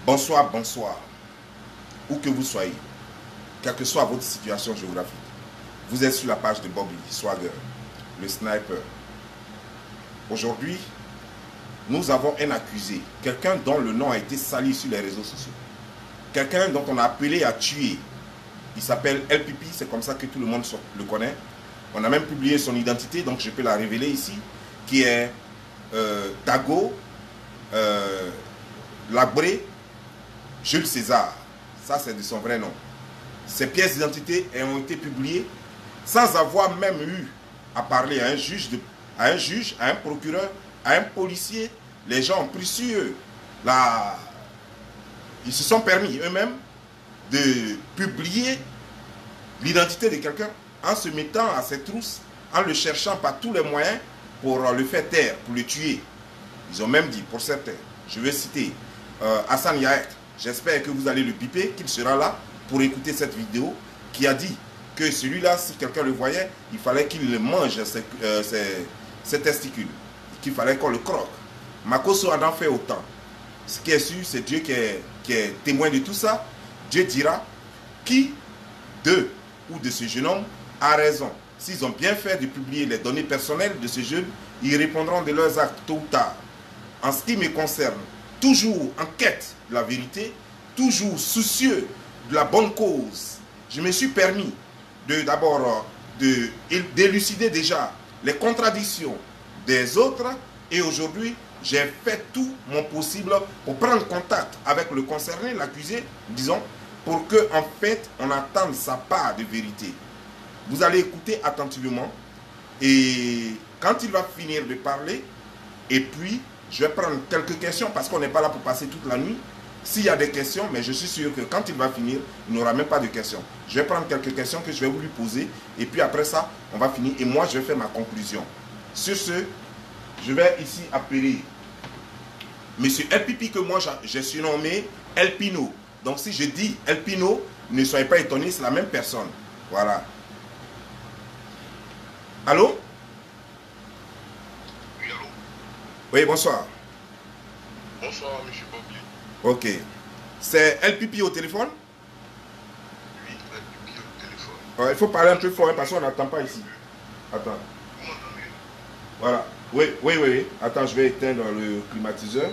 Bonsoir, bonsoir, où que vous soyez, quelle que soit votre situation géographique. Vous êtes sur la page de Bobby Swagger, le sniper. Aujourd'hui, nous avons un accusé, quelqu'un dont le nom a été sali sur les réseaux sociaux. Quelqu'un dont on a appelé à tuer. Il s'appelle LPP, c'est comme ça que tout le monde le connaît. On a même publié son identité, donc je peux la révéler ici, qui est Dago Labré Jules César. Ça, c'est de son vrai nom. Ces pièces d'identité ont été publiées sans avoir même eu à parler à un juge, à un procureur, à un policier. Les gens ont pris sur eux. Ils se sont permis eux-mêmes de publier l'identité de quelqu'un en se mettant à ses trousses, en le cherchant par tous les moyens pour le faire taire, pour le tuer. Ils ont même dit, pour certains, je vais citer Hassan Yahet, j'espère que vous allez le biper, qu'il sera là pour écouter cette vidéo, qui a dit que celui-là, si quelqu'un le voyait, il fallait qu'il mange ses testicules, qu'il fallait qu'on le croque. Makosso Adam fait autant. Ce qui est sûr, c'est Dieu qui est témoin de tout ça. Dieu dira qui d'eux ou de ce jeune homme a raison. S'ils ont bien fait de publier les données personnelles de ce jeune, ils répondront de leurs actes tôt ou tard. En ce qui me concerne, toujours en quête de la vérité, toujours soucieux de la bonne cause, je me suis permis d'abord d'élucider déjà les contradictions des autres, et aujourd'hui j'ai fait tout mon possible pour prendre contact avec le concerné, l'accusé, disons, pour que en fait on attende sa part de vérité. Vous allez écouter attentivement, et quand il va finir de parler, et puis je vais prendre quelques questions parce qu'on n'est pas là pour passer toute la nuit. S'il y a des questions, mais je suis sûr que quand il va finir, il n'aura même pas de questions. Je vais prendre quelques questions que je vais vous lui poser, et puis après ça, on va finir, et moi je vais faire ma conclusion. Sur ce, je vais ici appeler Monsieur LPP, que moi j'ai surnommé Elpino. Donc si je dis Elpino, ne soyez pas étonnés, c'est la même personne. Voilà. Allô? Oui, allô? Oui, bonsoir. Bonsoir, monsieur Bobby. Ok. C'est LPP au téléphone? Oui, LPP au téléphone. Il faut parler un peu fort, hein, parce qu'on n'entend pas ici. Attends. Vous m'entendez? Voilà. Oui, oui, oui, oui. Attends, je vais éteindre le climatiseur.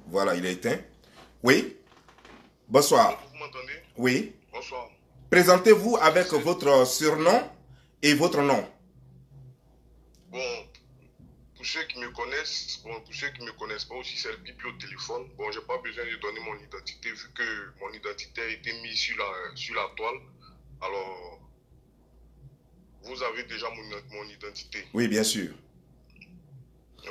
Voilà, il est éteint. Oui. Bonsoir. Vous m'entendez? Oui. Bonsoir. Présentez-vous avec votre surnom et votre nom. Bon, pour ceux qui me connaissent, pour ceux qui ne me connaissent pas aussi, c'est LPP au téléphone. Bon, j'ai pas besoin de donner mon identité vu que mon identité a été mise sur la toile. Alors, vous avez déjà mon identité. Oui, bien sûr.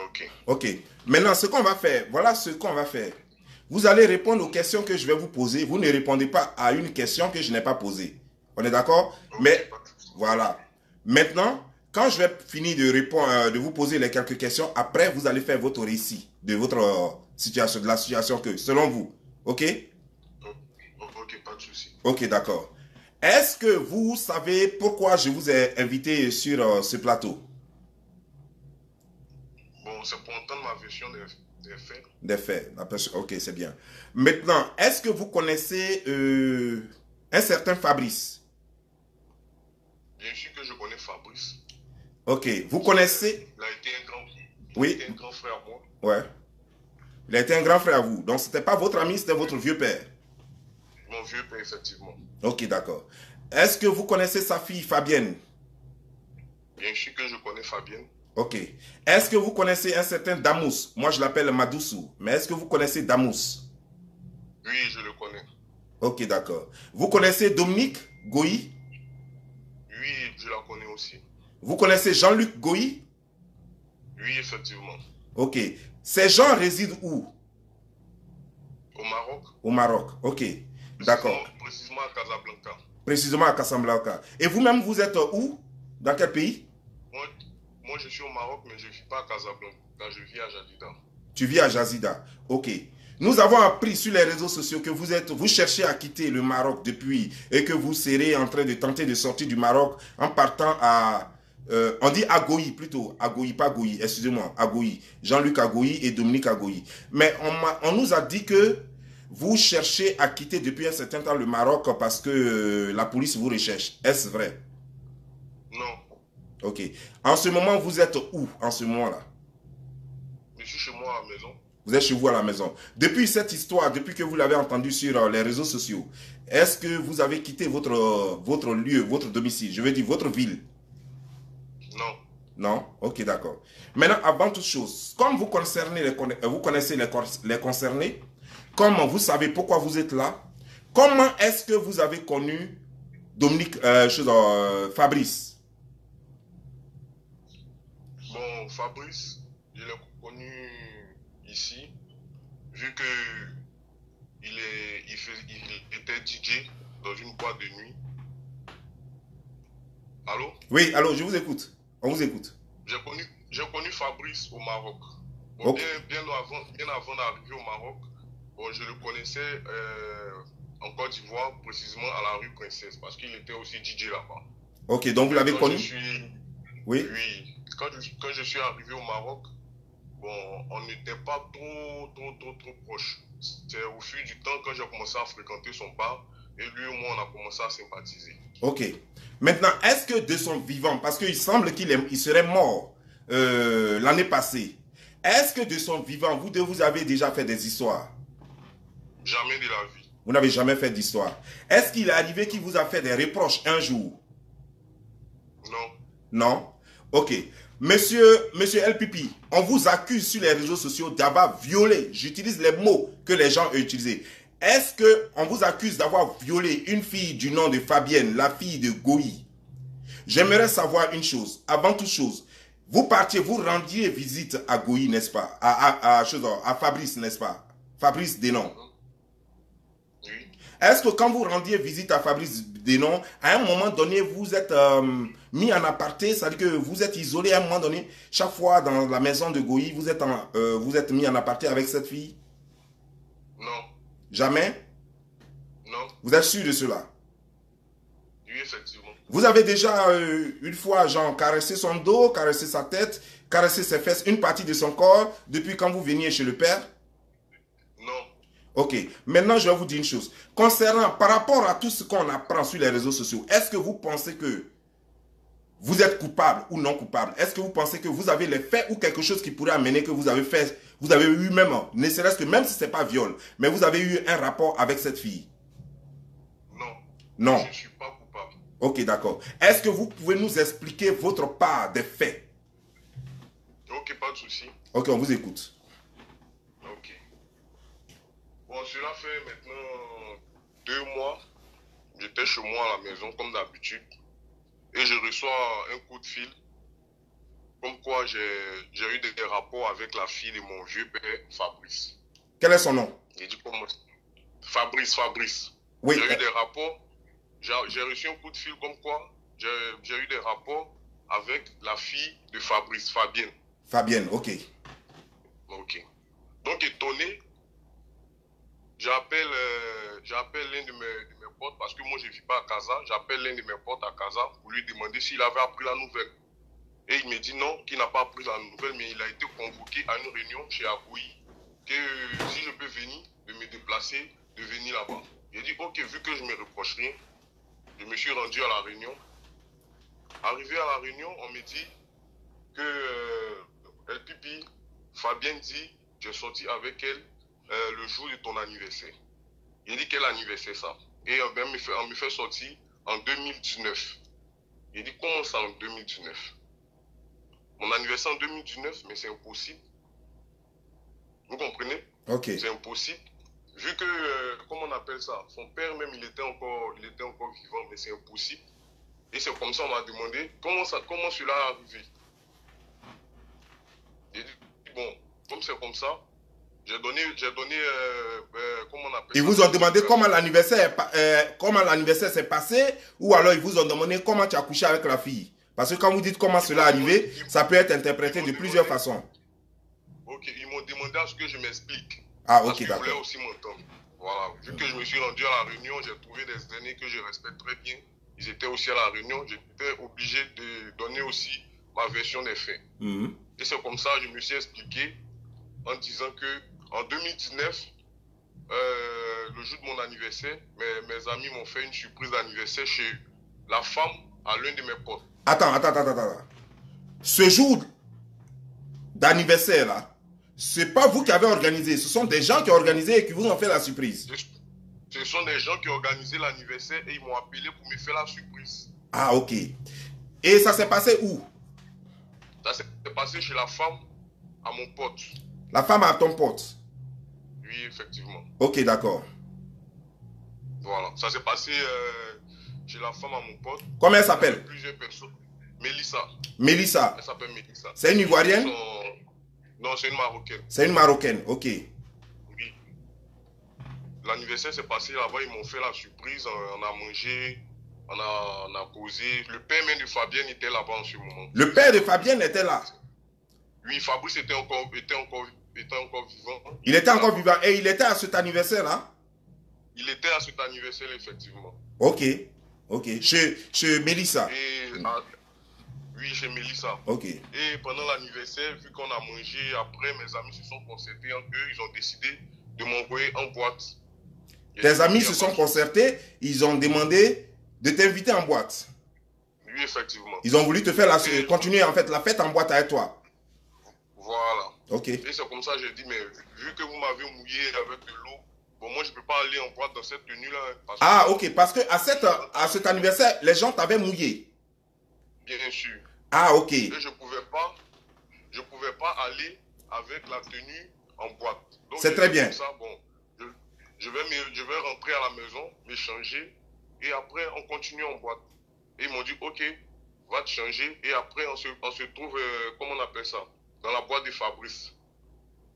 Ok. Ok. Maintenant, ce qu'on va faire, voilà ce qu'on va faire. Vous allez répondre aux questions que je vais vous poser. Vous ne répondez pas à une question que je n'ai pas posée. On est d'accord? Okay, mais voilà. Maintenant, quand je vais finir de répondre, de vous poser les quelques questions, après, vous allez faire votre récit de votre situation, de la situation que, selon vous. Ok? Ok, pas de souci. Ok, d'accord. Est-ce que vous savez pourquoi je vous ai invité sur ce plateau? Bon, c'est pour entendre ma version des faits. Des faits. Ok, c'est bien. Maintenant, est-ce que vous connaissez un certain Fabrice? Bien sûr que je connais Fabrice. Ok, vous connaissez... Il a été un grand, oui. Il a été un grand frère à moi. Ouais. Il a été un grand frère à vous. Donc, ce n'était pas votre ami, c'était votre vieux père. Mon vieux père, effectivement. Ok, d'accord. Est-ce que vous connaissez sa fille Fabienne? Bien sûr que je connais Fabienne. Ok. Est-ce que vous connaissez un certain Damous? Moi, je l'appelle Madoussou. Mais est-ce que vous connaissez Damous? Oui, je le connais. Ok, d'accord. Vous connaissez Dominique Goyi? Oui, je la connais aussi. Vous connaissez Jean-Luc Goyi? Oui, effectivement. Ok. Ces gens résident où? Au Maroc. Au Maroc, ok. D'accord. Précisément à Casablanca. Précisément à Casablanca. Et vous-même, vous êtes où? Dans quel pays? Moi, je suis au Maroc, mais je ne vis pas à Casablanca. Je vis à Jadida. Tu vis à Jazida. Ok. Nous avons appris sur les réseaux sociaux que vous cherchez à quitter le Maroc depuis, et que vous serez en train de tenter de sortir du Maroc en partant On dit Agoyi plutôt. Agoyi, pas Goyi. Excusez-moi. Agoyi. Jean-Luc Agoyi et Dominique Agoyi. Mais on nous a dit que vous cherchez à quitter depuis un certain temps le Maroc parce que la police vous recherche. Est-ce vrai? Non. Ok. En ce moment, vous êtes où en ce moment-là? Je suis chez moi à la maison. Vous êtes chez vous à la maison. Depuis cette histoire, depuis que vous l'avez entendu sur les réseaux sociaux, est-ce que vous avez quitté votre lieu, votre domicile, je veux dire votre ville? Non. Non? Ok, d'accord. Maintenant, avant toute chose, comme vous connaissez les concernés, comme vous savez pourquoi vous êtes là, comment est-ce que vous avez connu Dominique, Fabrice? Bon, Fabrice, je l'ai connu ici, vu que il était DJ dans une boîte de nuit. Allô? Oui, allô, je vous écoute. On vous écoute. J'ai connu Fabrice au Maroc. Bon, Ok. bien avant d'arriver au Maroc, bon, je le connaissais en Côte d'Ivoire, précisément à la rue Princesse, parce qu'il était aussi DJ là-bas. Ok, donc vous l'avez connu? Oui. Oui. Quand je suis arrivé au Maroc, bon, on n'était pas trop proches. C'est au fil du temps, quand j'ai commencé à fréquenter son bar, et lui et moi, on a commencé à sympathiser. Ok. Maintenant, est-ce que de son vivant, parce qu'il semble qu'il serait mort l'année passée, est-ce que de son vivant, vous avez déjà fait des histoires? Jamais de la vie. Vous n'avez jamais fait d'histoire. Est-ce qu'il est arrivé qu'il vous a fait des reproches un jour? Non. Non? Ok. Monsieur LPP, on vous accuse sur les réseaux sociaux d'avoir violé, j'utilise les mots que les gens ont utilisés. Est-ce qu'on vous accuse d'avoir violé une fille du nom de Fabienne, la fille de Goyi? J'aimerais savoir une chose, avant toute chose. Vous rendiez visite à Goyi, n'est-ce pas? À Fabrice, n'est-ce pas? Fabrice Denon. Oui. Est-ce que quand vous rendiez visite à Fabrice Denon, à un moment donné, vous êtes mis en aparté, c'est-à-dire que vous êtes isolé à un moment donné, chaque fois dans la maison de Goyi, vous êtes mis en aparté avec cette fille? Non. Jamais? Non. Vous êtes sûr de cela? Oui, effectivement. Vous avez déjà une fois, genre, caressé son dos, caressé sa tête, caressé ses fesses, une partie de son corps, depuis quand vous veniez chez le père? Non. Ok. Maintenant, je vais vous dire une chose. Par rapport à tout ce qu'on apprend sur les réseaux sociaux, est-ce que vous pensez que vous êtes coupable ou non coupable? Est-ce que vous pensez que vous avez les faits ou quelque chose qui pourrait amener que vous avez eu même, ne serait-ce que même si ce n'est pas viol, mais vous avez eu un rapport avec cette fille? Non. Non. Je ne suis pas coupable. Ok, d'accord. Est-ce que vous pouvez nous expliquer votre part des faits? Ok, pas de souci. Ok, on vous écoute. Ok. Bon, cela fait maintenant 2 mois. J'étais chez moi à la maison comme d'habitude. Et je reçois un coup de fil. Comme quoi j'ai eu des rapports avec la fille de mon vieux père, Fabrice. Quel est son nom? J'ai dit comment? Fabrice. Oui. J'ai eu des rapports. J'ai reçu un coup de fil comme quoi j'ai eu des rapports avec la fille de Fabrice, Fabienne. Fabienne, ok. Ok. Donc étonné, j'appelle l'un de mes potes, parce que moi je ne vis pas à Casa, j'appelle l'un de mes potes à Casa pour lui demander s'il avait appris la nouvelle. Et il me dit non, qu'il n'a pas appris la nouvelle, mais il a été convoqué à une réunion chez Agoui, que si je peux venir, de me déplacer, de venir là-bas. J'ai dit ok, vu que je ne me reproche rien, je me suis rendu à la réunion. Arrivé à la réunion, on me dit que LPP, Fabienne dit, j'ai sorti avec elle le jour de ton anniversaire. Il dit quel anniversaire ça? Et on me fait sortir en 2019. Il dit comment ça en 2019? Mon anniversaire en 2019, mais c'est impossible. Vous comprenez? Ok. C'est impossible. Vu que, comment on appelle ça? Son père même, il était encore vivant, mais c'est impossible. Et c'est comme ça, on m'a demandé comment cela est arrivé. J'ai dit, bon, comme c'est comme ça, j'ai donné comment on appelle ça? Ils vous ont demandé comment l'anniversaire s'est passé, ou alors ils vous ont demandé comment tu as couché avec la fille. Parce que quand vous dites comment cela est arrivé, ça peut être interprété de plusieurs façons. Ok, ils m'ont demandé à ce que je m'explique. Ah, ok, parce qu'ils voulaient d'accord. aussi m'entendre. Voilà. Vu que je me suis rendu à la réunion, j'ai trouvé des aînés que je respecte très bien. ils étaient aussi à la réunion, j'étais obligé de donner aussi ma version des faits. Et c'est comme ça que je me suis expliqué en disant que en 2019, le jour de mon anniversaire, mes amis m'ont fait une surprise d'anniversaire chez la femme à l'un de mes potes. Attends. Ce jour d'anniversaire là, c'est pas vous qui avez organisé, ce sont des gens qui ont organisé et qui vous ont fait la surprise. Ce sont des gens qui ont organisé l'anniversaire et ils m'ont appelé pour me faire la surprise. Ah, ok. Et ça s'est passé où? Ça s'est passé chez la femme à mon pote. La femme à ton pote? Oui, effectivement. Ok, d'accord. Voilà, ça s'est passé chez la femme à mon pote. Comment elle s'appelle? Plusieurs personnes. Mélissa. Mélissa. Elle s'appelle Mélissa. C'est une Ivoirienne? Non, c'est une Marocaine. C'est une Marocaine, ok. Oui. L'anniversaire s'est passé là-bas, ils m'ont fait la surprise, on a mangé, on a causé. Le père même de Fabienne était là-bas en ce moment. Le père de Fabienne était là? Oui, Fabrice était encore vivant. Il était encore vivant et il était à cet anniversaire-là? Il était à cet anniversaire, effectivement. Ok. Chez Mélissa? Oui, chez Mélissa. Ok. Et pendant l'anniversaire, vu qu'on a mangé, après, mes amis se sont concertés entre eux, ils ont décidé de m'envoyer en boîte. Tes amis se sont concertés, ils ont demandé de t'inviter en boîte? Oui, effectivement. Ils ont voulu te faire continuer en fait la fête en boîte avec toi? Voilà. Ok. Et c'est comme ça que j'ai dit, mais vu que vous m'avez mouillé avec de l'eau, bon, moi, je ne peux pas aller en boîte dans cette tenue-là. Ah, ok. Parce que à cet anniversaire, les gens t'avaient mouillé? Bien sûr. Ah, ok. Et je ne pouvais pas aller avec la tenue en boîte. C'est très bien. Ça, bon, je vais rentrer à la maison, m'échanger, et après, on continue en boîte. Et ils m'ont dit, ok, va te changer, et après, on se trouve, comment on appelle ça, dans la boîte de Fabrice.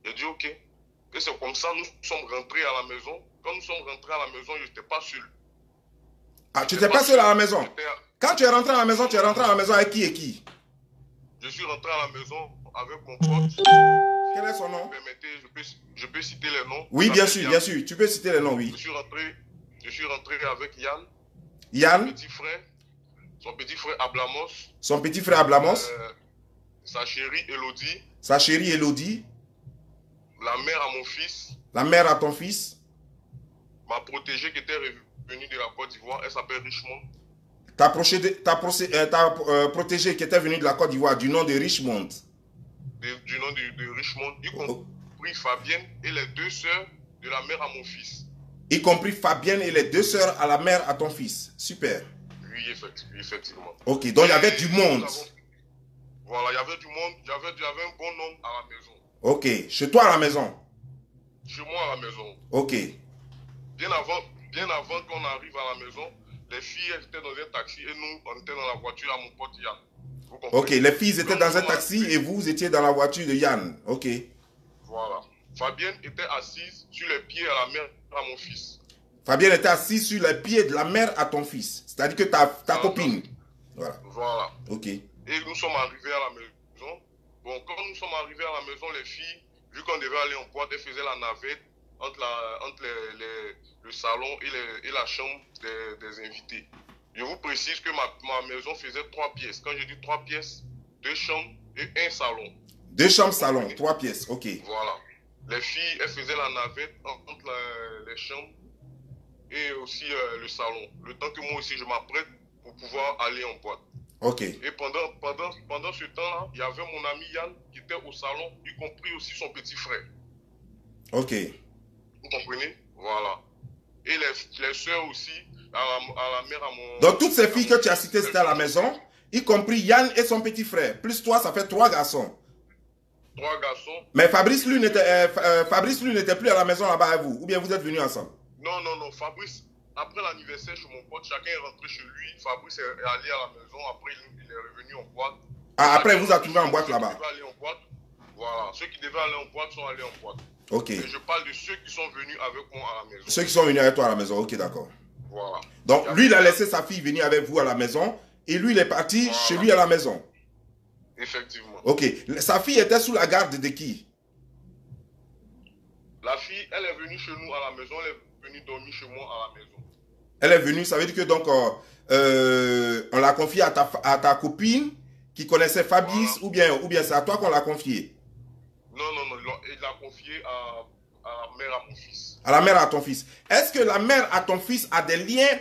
J'ai dit, ok. Et c'est comme ça, nous sommes rentrés à la maison. Quand nous sommes rentrés à la maison, je n'étais pas seul. Ah, tu n'étais pas seul à la maison? Quand tu es rentré à la maison, tu es rentré à la maison avec qui et qui? Je suis rentré à la maison avec mon pote. Quel est son nom? Je peux citer les noms. Oui, bien sûr. Tu peux citer les noms, oui. Je suis rentré avec Yann. Yann? Son petit frère Ablamos. Son petit frère Ablamos. Sa chérie Elodie. Sa chérie Elodie. La mère à mon fils. La mère à ton fils. Ma protégée qui était revenue de la Côte d'Ivoire, elle s'appelle Richmond. Ta protégée qui était venue de la Côte d'Ivoire, du nom de Richmond. Du nom de Richmond, y compris Fabienne et les deux sœurs de la mère à mon fils. Y compris Fabienne et les deux sœurs à la mère à ton fils. Super. Oui, effectivement. Ok, donc il y avait du monde. Voilà, il y avait du monde. Il y avait un bon nombre à la maison. Ok, chez toi à la maison? Chez moi à la maison. Ok. Bien avant qu'on arrive à la maison, les filles étaient dans un taxi et nous, on était dans la voiture à mon pote Yann. Ok, les filles étaient dans un taxi et vous étiez dans la voiture de Yann. Ok. Voilà. Fabienne était assise sur les pieds à la mère à mon fils. Fabienne était assise sur les pieds de la mère à ton fils. C'est-à-dire que ta copine. Voilà. Voilà. Ok. Et nous sommes arrivés à la maison. Bon, quand nous sommes arrivés à la maison, les filles, vu qu'on devait aller en boîte, elles faisaient la navette entre le salon et la chambre des invités. Je vous précise que ma maison faisait 3 pièces. Quand je dis 3 pièces, 2 chambres et un salon. 2 chambres, salon, 3 pièces, ok. Voilà. Les filles, elles faisaient la navette entre les chambres et aussi le salon. Le temps que moi aussi je m'apprête pour pouvoir aller en boîte. Ok. Et pendant ce temps-là, il y avait mon ami Yann qui était au salon, y compris aussi son petit frère. Ok. Vous comprenez? Voilà. Et les soeurs aussi, à la mère à mon... Donc toutes ces filles que tu as citées, c'était à la maison, y compris Yann et son petit frère. Plus toi, ça fait 3 garçons. 3 garçons. Mais Fabrice, lui, n'était plus à la maison là-bas avec vous. Ou bien vous êtes venus ensemble? Non. Fabrice, après l'anniversaire chez mon pote, chacun est rentré chez lui. Fabrice est allé à la maison. Après, il est revenu en boîte. Ah, après, vous a trouvé en boîte là-bas. Voilà. Ceux qui devaient aller en boîte sont allés en boîte. Ok. Et je parle de ceux qui sont venus avec moi à la maison. Ceux qui sont venus avec toi à la maison. Ok, d'accord. Voilà. Donc, lui, il a laissé sa fille venir avec vous à la maison. Et lui, il est parti chez lui à la maison. Effectivement. Ok. Sa fille était sous la garde de qui? La fille, elle est venue chez nous à la maison. Elle est venue dormir chez moi à la maison. Elle est venue, ça veut dire que donc on l'a confiée à ta copine qui connaissait Fabrice Voilà. ou bien c'est à toi qu'on l'a confiée? Non, non, non, il l'a confié à la mère à mon fils. À la mère à ton fils. Est-ce que la mère à ton fils a des liens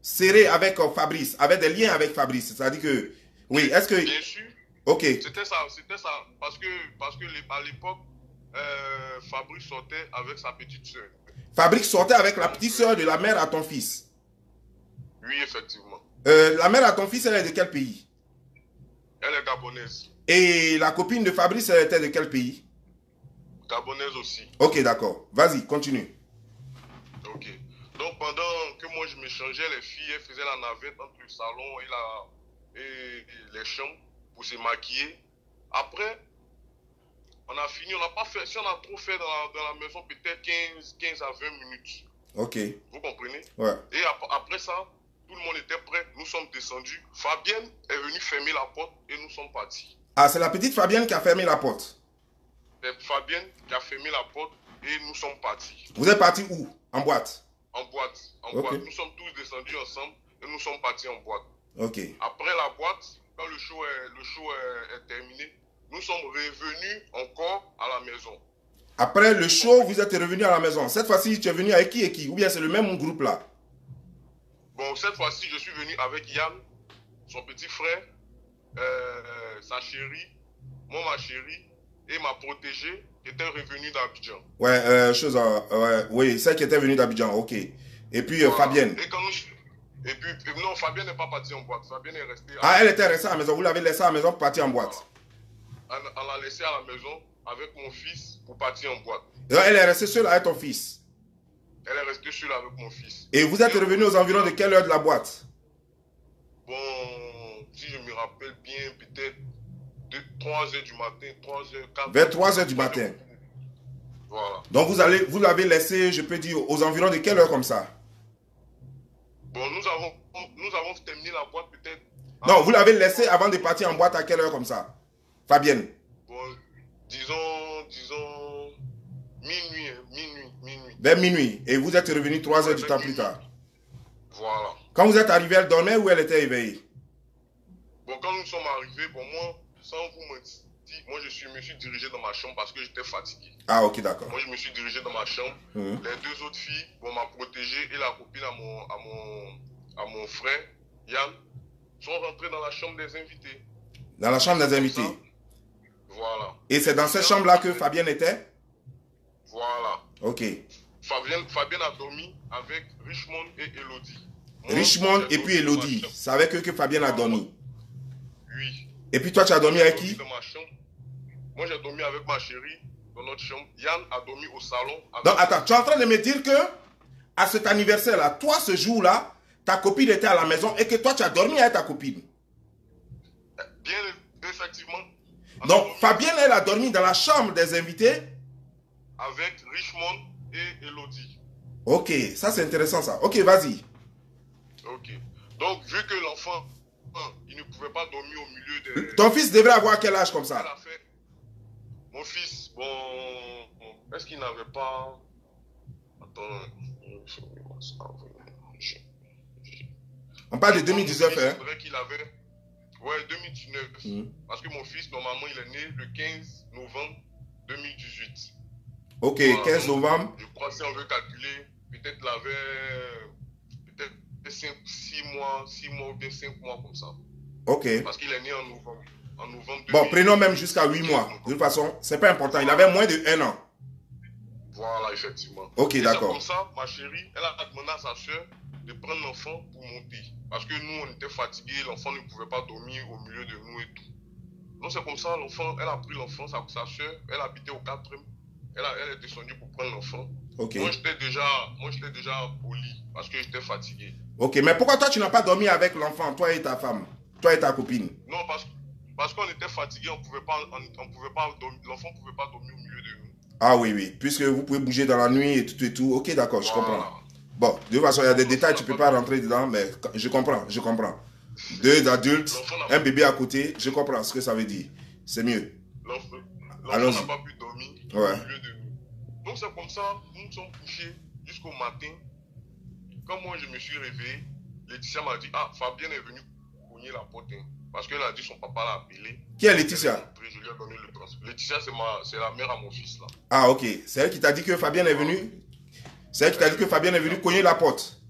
serrés avec Fabrice, avait des liens avec Fabrice? C'est-à-dire que, oui, est-ce que... Bien sûr, Ok. c'était ça. Parce que à l'époque, Fabrice sortait avec sa petite soeur. Fabrice sortait avec la Donc, petite sœur de la mère à ton fils. oui, effectivement. La mère à ton fils, elle est de quel pays? Elle est gabonaise. Et la copine de Fabrice, elle était de quel pays? Gabonaise aussi. Ok, d'accord. Vas-y, continue. Ok. Donc pendant que moi je m'échangeais, les filles, elles faisaient la navette entre le salon et les chambres pour se maquiller. Après, on a fini, on n'a pas fait, si on a trop fait dans la maison, peut-être 15 à 20 minutes. Ok. Vous comprenez? Ouais. Et après ça, tout le monde était prêt, nous sommes descendus. Fabienne est venue fermer la porte et nous sommes partis. Ah, c'est la petite Fabienne qui a fermé la porte. C'est Fabienne qui a fermé la porte et nous sommes partis. Vous êtes partis où? En boîte? En boîte, en Ok. boîte. Nous sommes tous descendus ensemble et nous sommes partis en boîte. Ok. Après la boîte, quand le show est terminé, nous sommes revenus encore à la maison. Après le show, vous êtes revenu à la maison. Cette fois-ci, tu es venu avec qui et qui? Ou bien c'est le même groupe là? Bon, cette fois-ci, je suis venu avec Yann, son petit frère, sa chérie, moi ma chérie et ma protégée qui était revenue d'Abidjan. Ouais, ouais, oui, celle qui était venue d'Abidjan, ok. Et puis Voilà. Fabienne. Et puis, non, Fabienne n'est pas partie en boîte. Fabienne est restée. Ah, elle était restée à la maison. Vous l'avez laissée à la maison pour partir en boîte. On l'a laissée à la maison avec mon fils pour partir en boîte. Et elle est restée seule avec ton fils. Elle est restée seule avec mon fils. Et vous êtes revenu aux environs de quelle heure de la boîte? Bon, si je me rappelle bien, peut-être 3 h du matin, 3 h, 4 h. Vers 3 heures du matin. Voilà. Donc vous l'avez laissé, je peux dire, aux environs de quelle heure comme ça? Bon, nous avons terminé la boîte peut-être. Non, vous l'avez laissé avant de partir en boîte à quelle heure comme ça? Fabienne. Bon, disons minuit, minuit. Vers minuit. Et vous êtes revenu 3 heures du temps plus tard. Voilà. Quand vous êtes arrivé, elle dormait ou elle était éveillée? Bon, quand nous sommes arrivés, bon, moi, sans vous mentir, moi je me suis dirigé dans ma chambre parce que j'étais fatigué. Ah, ok, d'accord. Moi, je me suis dirigé dans ma chambre. Les deux autres filles, bon, ma protégée et la copine à mon frère, Yann, sont rentrées dans la chambre des invités. Dans la chambre des invités. Voilà. Et c'est dans cette chambre-là que Fabienne était? Voilà. Ok. Fabienne a dormi avec Richmond et Elodie. Richmond et puis Elodie. C'est avec eux que Fabienne a dormi. Oui. Et puis toi, tu as dormi avec qui? Dans ma chambre. Moi, j'ai dormi avec ma chérie dans notre chambre. Yann a dormi au salon. Donc, attends, tu es en train de me dire que à cet anniversaire-là, toi, ce jour-là, ta copine était à la maison et que toi, tu as dormi avec ta copine? Bien, effectivement. Donc, Fabienne, elle a dormi dans la chambre des invités? Avec Richmond et Elodie. Ok, ça c'est intéressant ça. Ok, vas-y. Ok. Donc, vu que l'enfant, il ne pouvait pas dormir au milieu des... Ton fils devrait avoir quel âge comme ça? Elle a fait... Mon fils, bon... Est-ce qu'il n'avait pas... Attends... On parle de 2019, hein? C'est vrai qu'il avait... Ouais, 2019. Parce que mon fils, normalement, il est né le 15 novembre 2018. Ok, voilà, 15 novembre. Je crois que si on veut calculer, peut-être il avait... Peut-être 6 mois ou bien 5 mois comme ça. Ok. Parce qu'il est né en novembre. Bon, prenons même jusqu'à 8 mois. De toute façon, c'est pas important. Il avait moins de 1 an. Voilà, effectivement. Ok, d'accord. Comme ça, ma chérie, elle a demandé à sa soeur de prendre l'enfant pour monter. Parce que nous, on était fatigués, l'enfant ne pouvait pas dormir au milieu de nous et tout. Donc c'est comme ça, l'enfant, elle a pris l'enfant, sa soeur, elle habitait au 4e. Elle est descendue pour prendre l'enfant. Okay. Moi, j'étais déjà au lit parce que j'étais fatigué. Ok, mais pourquoi toi, tu n'as pas dormi avec l'enfant, toi et ta femme, toi et ta copine? Non, parce qu'on était fatigué, l'enfant ne pouvait pas dormir au milieu de nous. Ah oui, oui, puisque vous pouvez bouger dans la nuit et tout. Ok, d'accord, je comprends. Bon, de toute façon, il y a des détails, tu ne peux pas rentrer dedans, mais je comprends. 2 adultes, un bébé à côté, je comprends ce que ça veut dire. C'est mieux. L'enfant n'a pas pu dormir au milieu de nous. Donc c'est comme ça, nous nous sommes couchés jusqu'au matin. quand moi je me suis réveillé, Laetitia m'a dit, ah, Fabienne est venue cogner la porte. Hein, parce qu'elle a dit son papa l'a appelé. Qui est Laetitia? Je lui ai donné le transfert. Laetitia, c'est la mère à mon fils là. Ah, ok. C'est elle qui t'a dit que Fabienne est venue. C'est elle qui t'a dit que Fabienne est venue cogner la porte.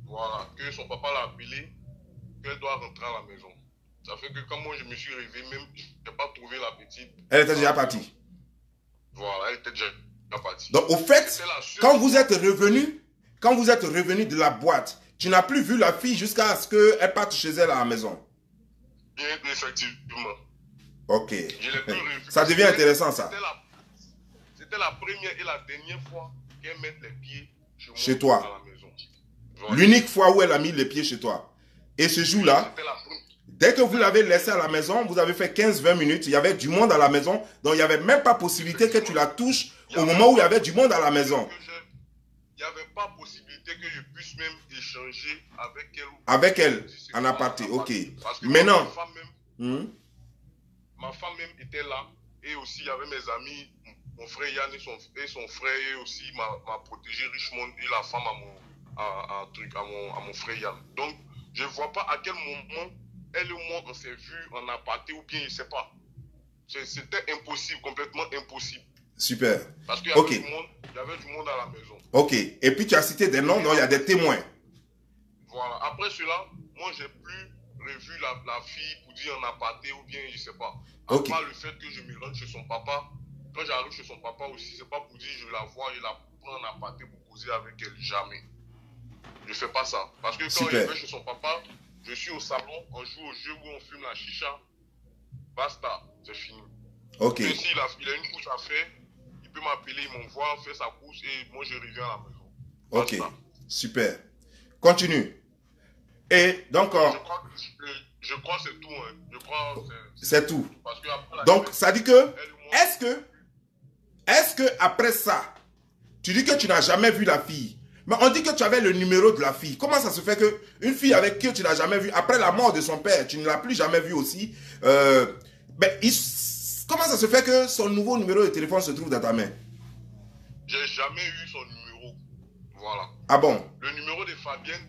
Voilà, que son papa l'a appelé, qu'elle doit rentrer à la maison. Ça fait que quand moi je me suis réveillé, même, je n'ai pas trouvé la petite. Elle était déjà partie. Voilà, elle était déjà partie. Donc, au fait, quand vous êtes revenu de la boîte, tu n'as plus vu la fille jusqu'à ce qu'elle parte chez elle à la maison. Bien, effectivement. Ok. Je l'ai plus revu. Ça devient intéressant, ça. C'était la première et la dernière fois qu'elle met les pieds chez toi. À la maison. Voilà. L'unique fois où elle a mis les pieds chez toi. Et ce jour-là, dès que vous l'avez laissé à la maison, vous avez fait 15-20 minutes, il y avait du monde à la maison, donc il n'y avait même pas possibilité que tu la touches au moment où il y avait du monde à la maison. Il n'y avait pas possibilité que je puisse même échanger avec elle. Avec elle, en aparté, ok. Parce que maintenant, ma femme même était là, et aussi il y avait mes amis, mon frère Yann et son frère, et aussi m'a protégé Richmond et la femme à mon frère Yann. Donc, je ne vois pas à quel moment elle et moi on s'est vus en aparté ou bien je ne sais pas. C'était impossible, complètement impossible. Super. Parce qu'il y avait du monde à la maison. Ok. Et puis tu as cité des noms, donc il y a des témoins. Voilà. Après cela, moi j'ai plus revu la fille pour dire en aparté ou bien je ne sais pas. Ok. Après le fait que je me rende chez son papa, quand j'arrive chez son papa aussi, c'est pas pour dire je la vois et la prends en aparté pour causer avec elle. Jamais. Je fais pas ça. Parce que quand je vais chez son papa, je suis au salon, on joue au jeu où on fume la chicha. Basta, c'est fini. Ok. Et s'il a une course à faire, il peut m'appeler, il m'envoie, faire sa course et moi je reviens à la maison. Basta. Ok, super. Continue. Et donc... Je crois que c'est tout. Hein. Je crois c'est tout. Parce que après donc, ça dit que... Est-ce que après ça, tu dis que tu n'as jamais vu la fille, mais on dit que tu avais le numéro de la fille. Comment ça se fait qu'une fille avec qui tu n'as jamais vu, après la mort de son père, tu ne l'as plus jamais vue aussi, comment ça se fait que son nouveau numéro de téléphone se trouve dans ta main? J'ai jamais eu son numéro. Voilà. Ah bon? Le numéro de Fabienne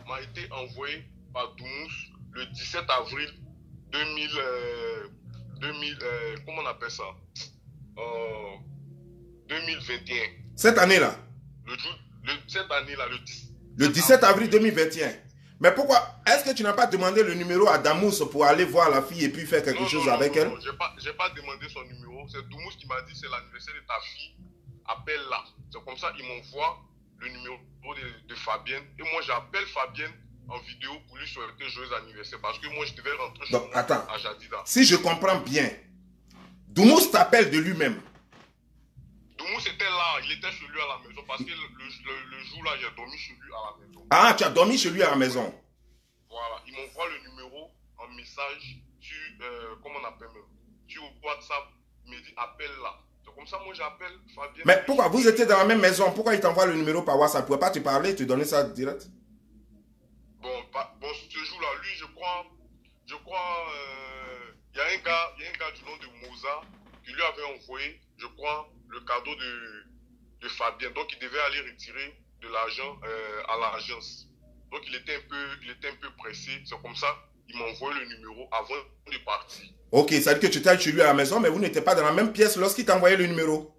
m'a été envoyé par Doumous le 17 avril 2000, comment on appelle ça? 2021. Cette année-là? Cette année-là, le 17 avril 2021. Mais pourquoi? Est-ce que tu n'as pas demandé le numéro à Damous pour aller voir la fille et puis faire quelque chose avec elle? Non, j'ai pas demandé son numéro. C'est Doumous qui m'a dit c'est l'anniversaire de ta fille. Appelle-la. C'est comme ça, il m'envoie le numéro de Fabienne. Et moi, j'appelle Fabienne en vidéo pour lui souhaiter joyeux anniversaire. Parce que moi, je devais rentrer chez moi à Jadida. Si je comprends bien, Doumous t'appelle de lui-même. Doumous était là, il était chez lui à la maison. Parce que le jour-là, j'ai dormi chez lui à la maison. Ah, tu as dormi chez lui à la maison. Voilà, il m'envoie le numéro en message sur, comment on appelle même, sur WhatsApp. Il me dit appelle-la. C'est comme ça, moi j'appelle Fabienne. Mais pourquoi vous étiez dans la même maison? Pourquoi il t'envoie le numéro par WhatsApp? Il ne pouvait pas te parler et te donner ça direct? Bon, ce jour-là, lui, je crois, il y a un gars du nom de Mozart qui lui avait envoyé, je crois, le cadeau de Fabienne. Donc, il devait aller retirer de l'argent à l'agence. Donc, il était un peu pressé. C'est comme ça, il m'a envoyé le numéro avant de partir. Ok, ça veut dire que tu étais chez lui à la maison, mais vous n'étiez pas dans la même pièce lorsqu'il t'a envoyé le numéro?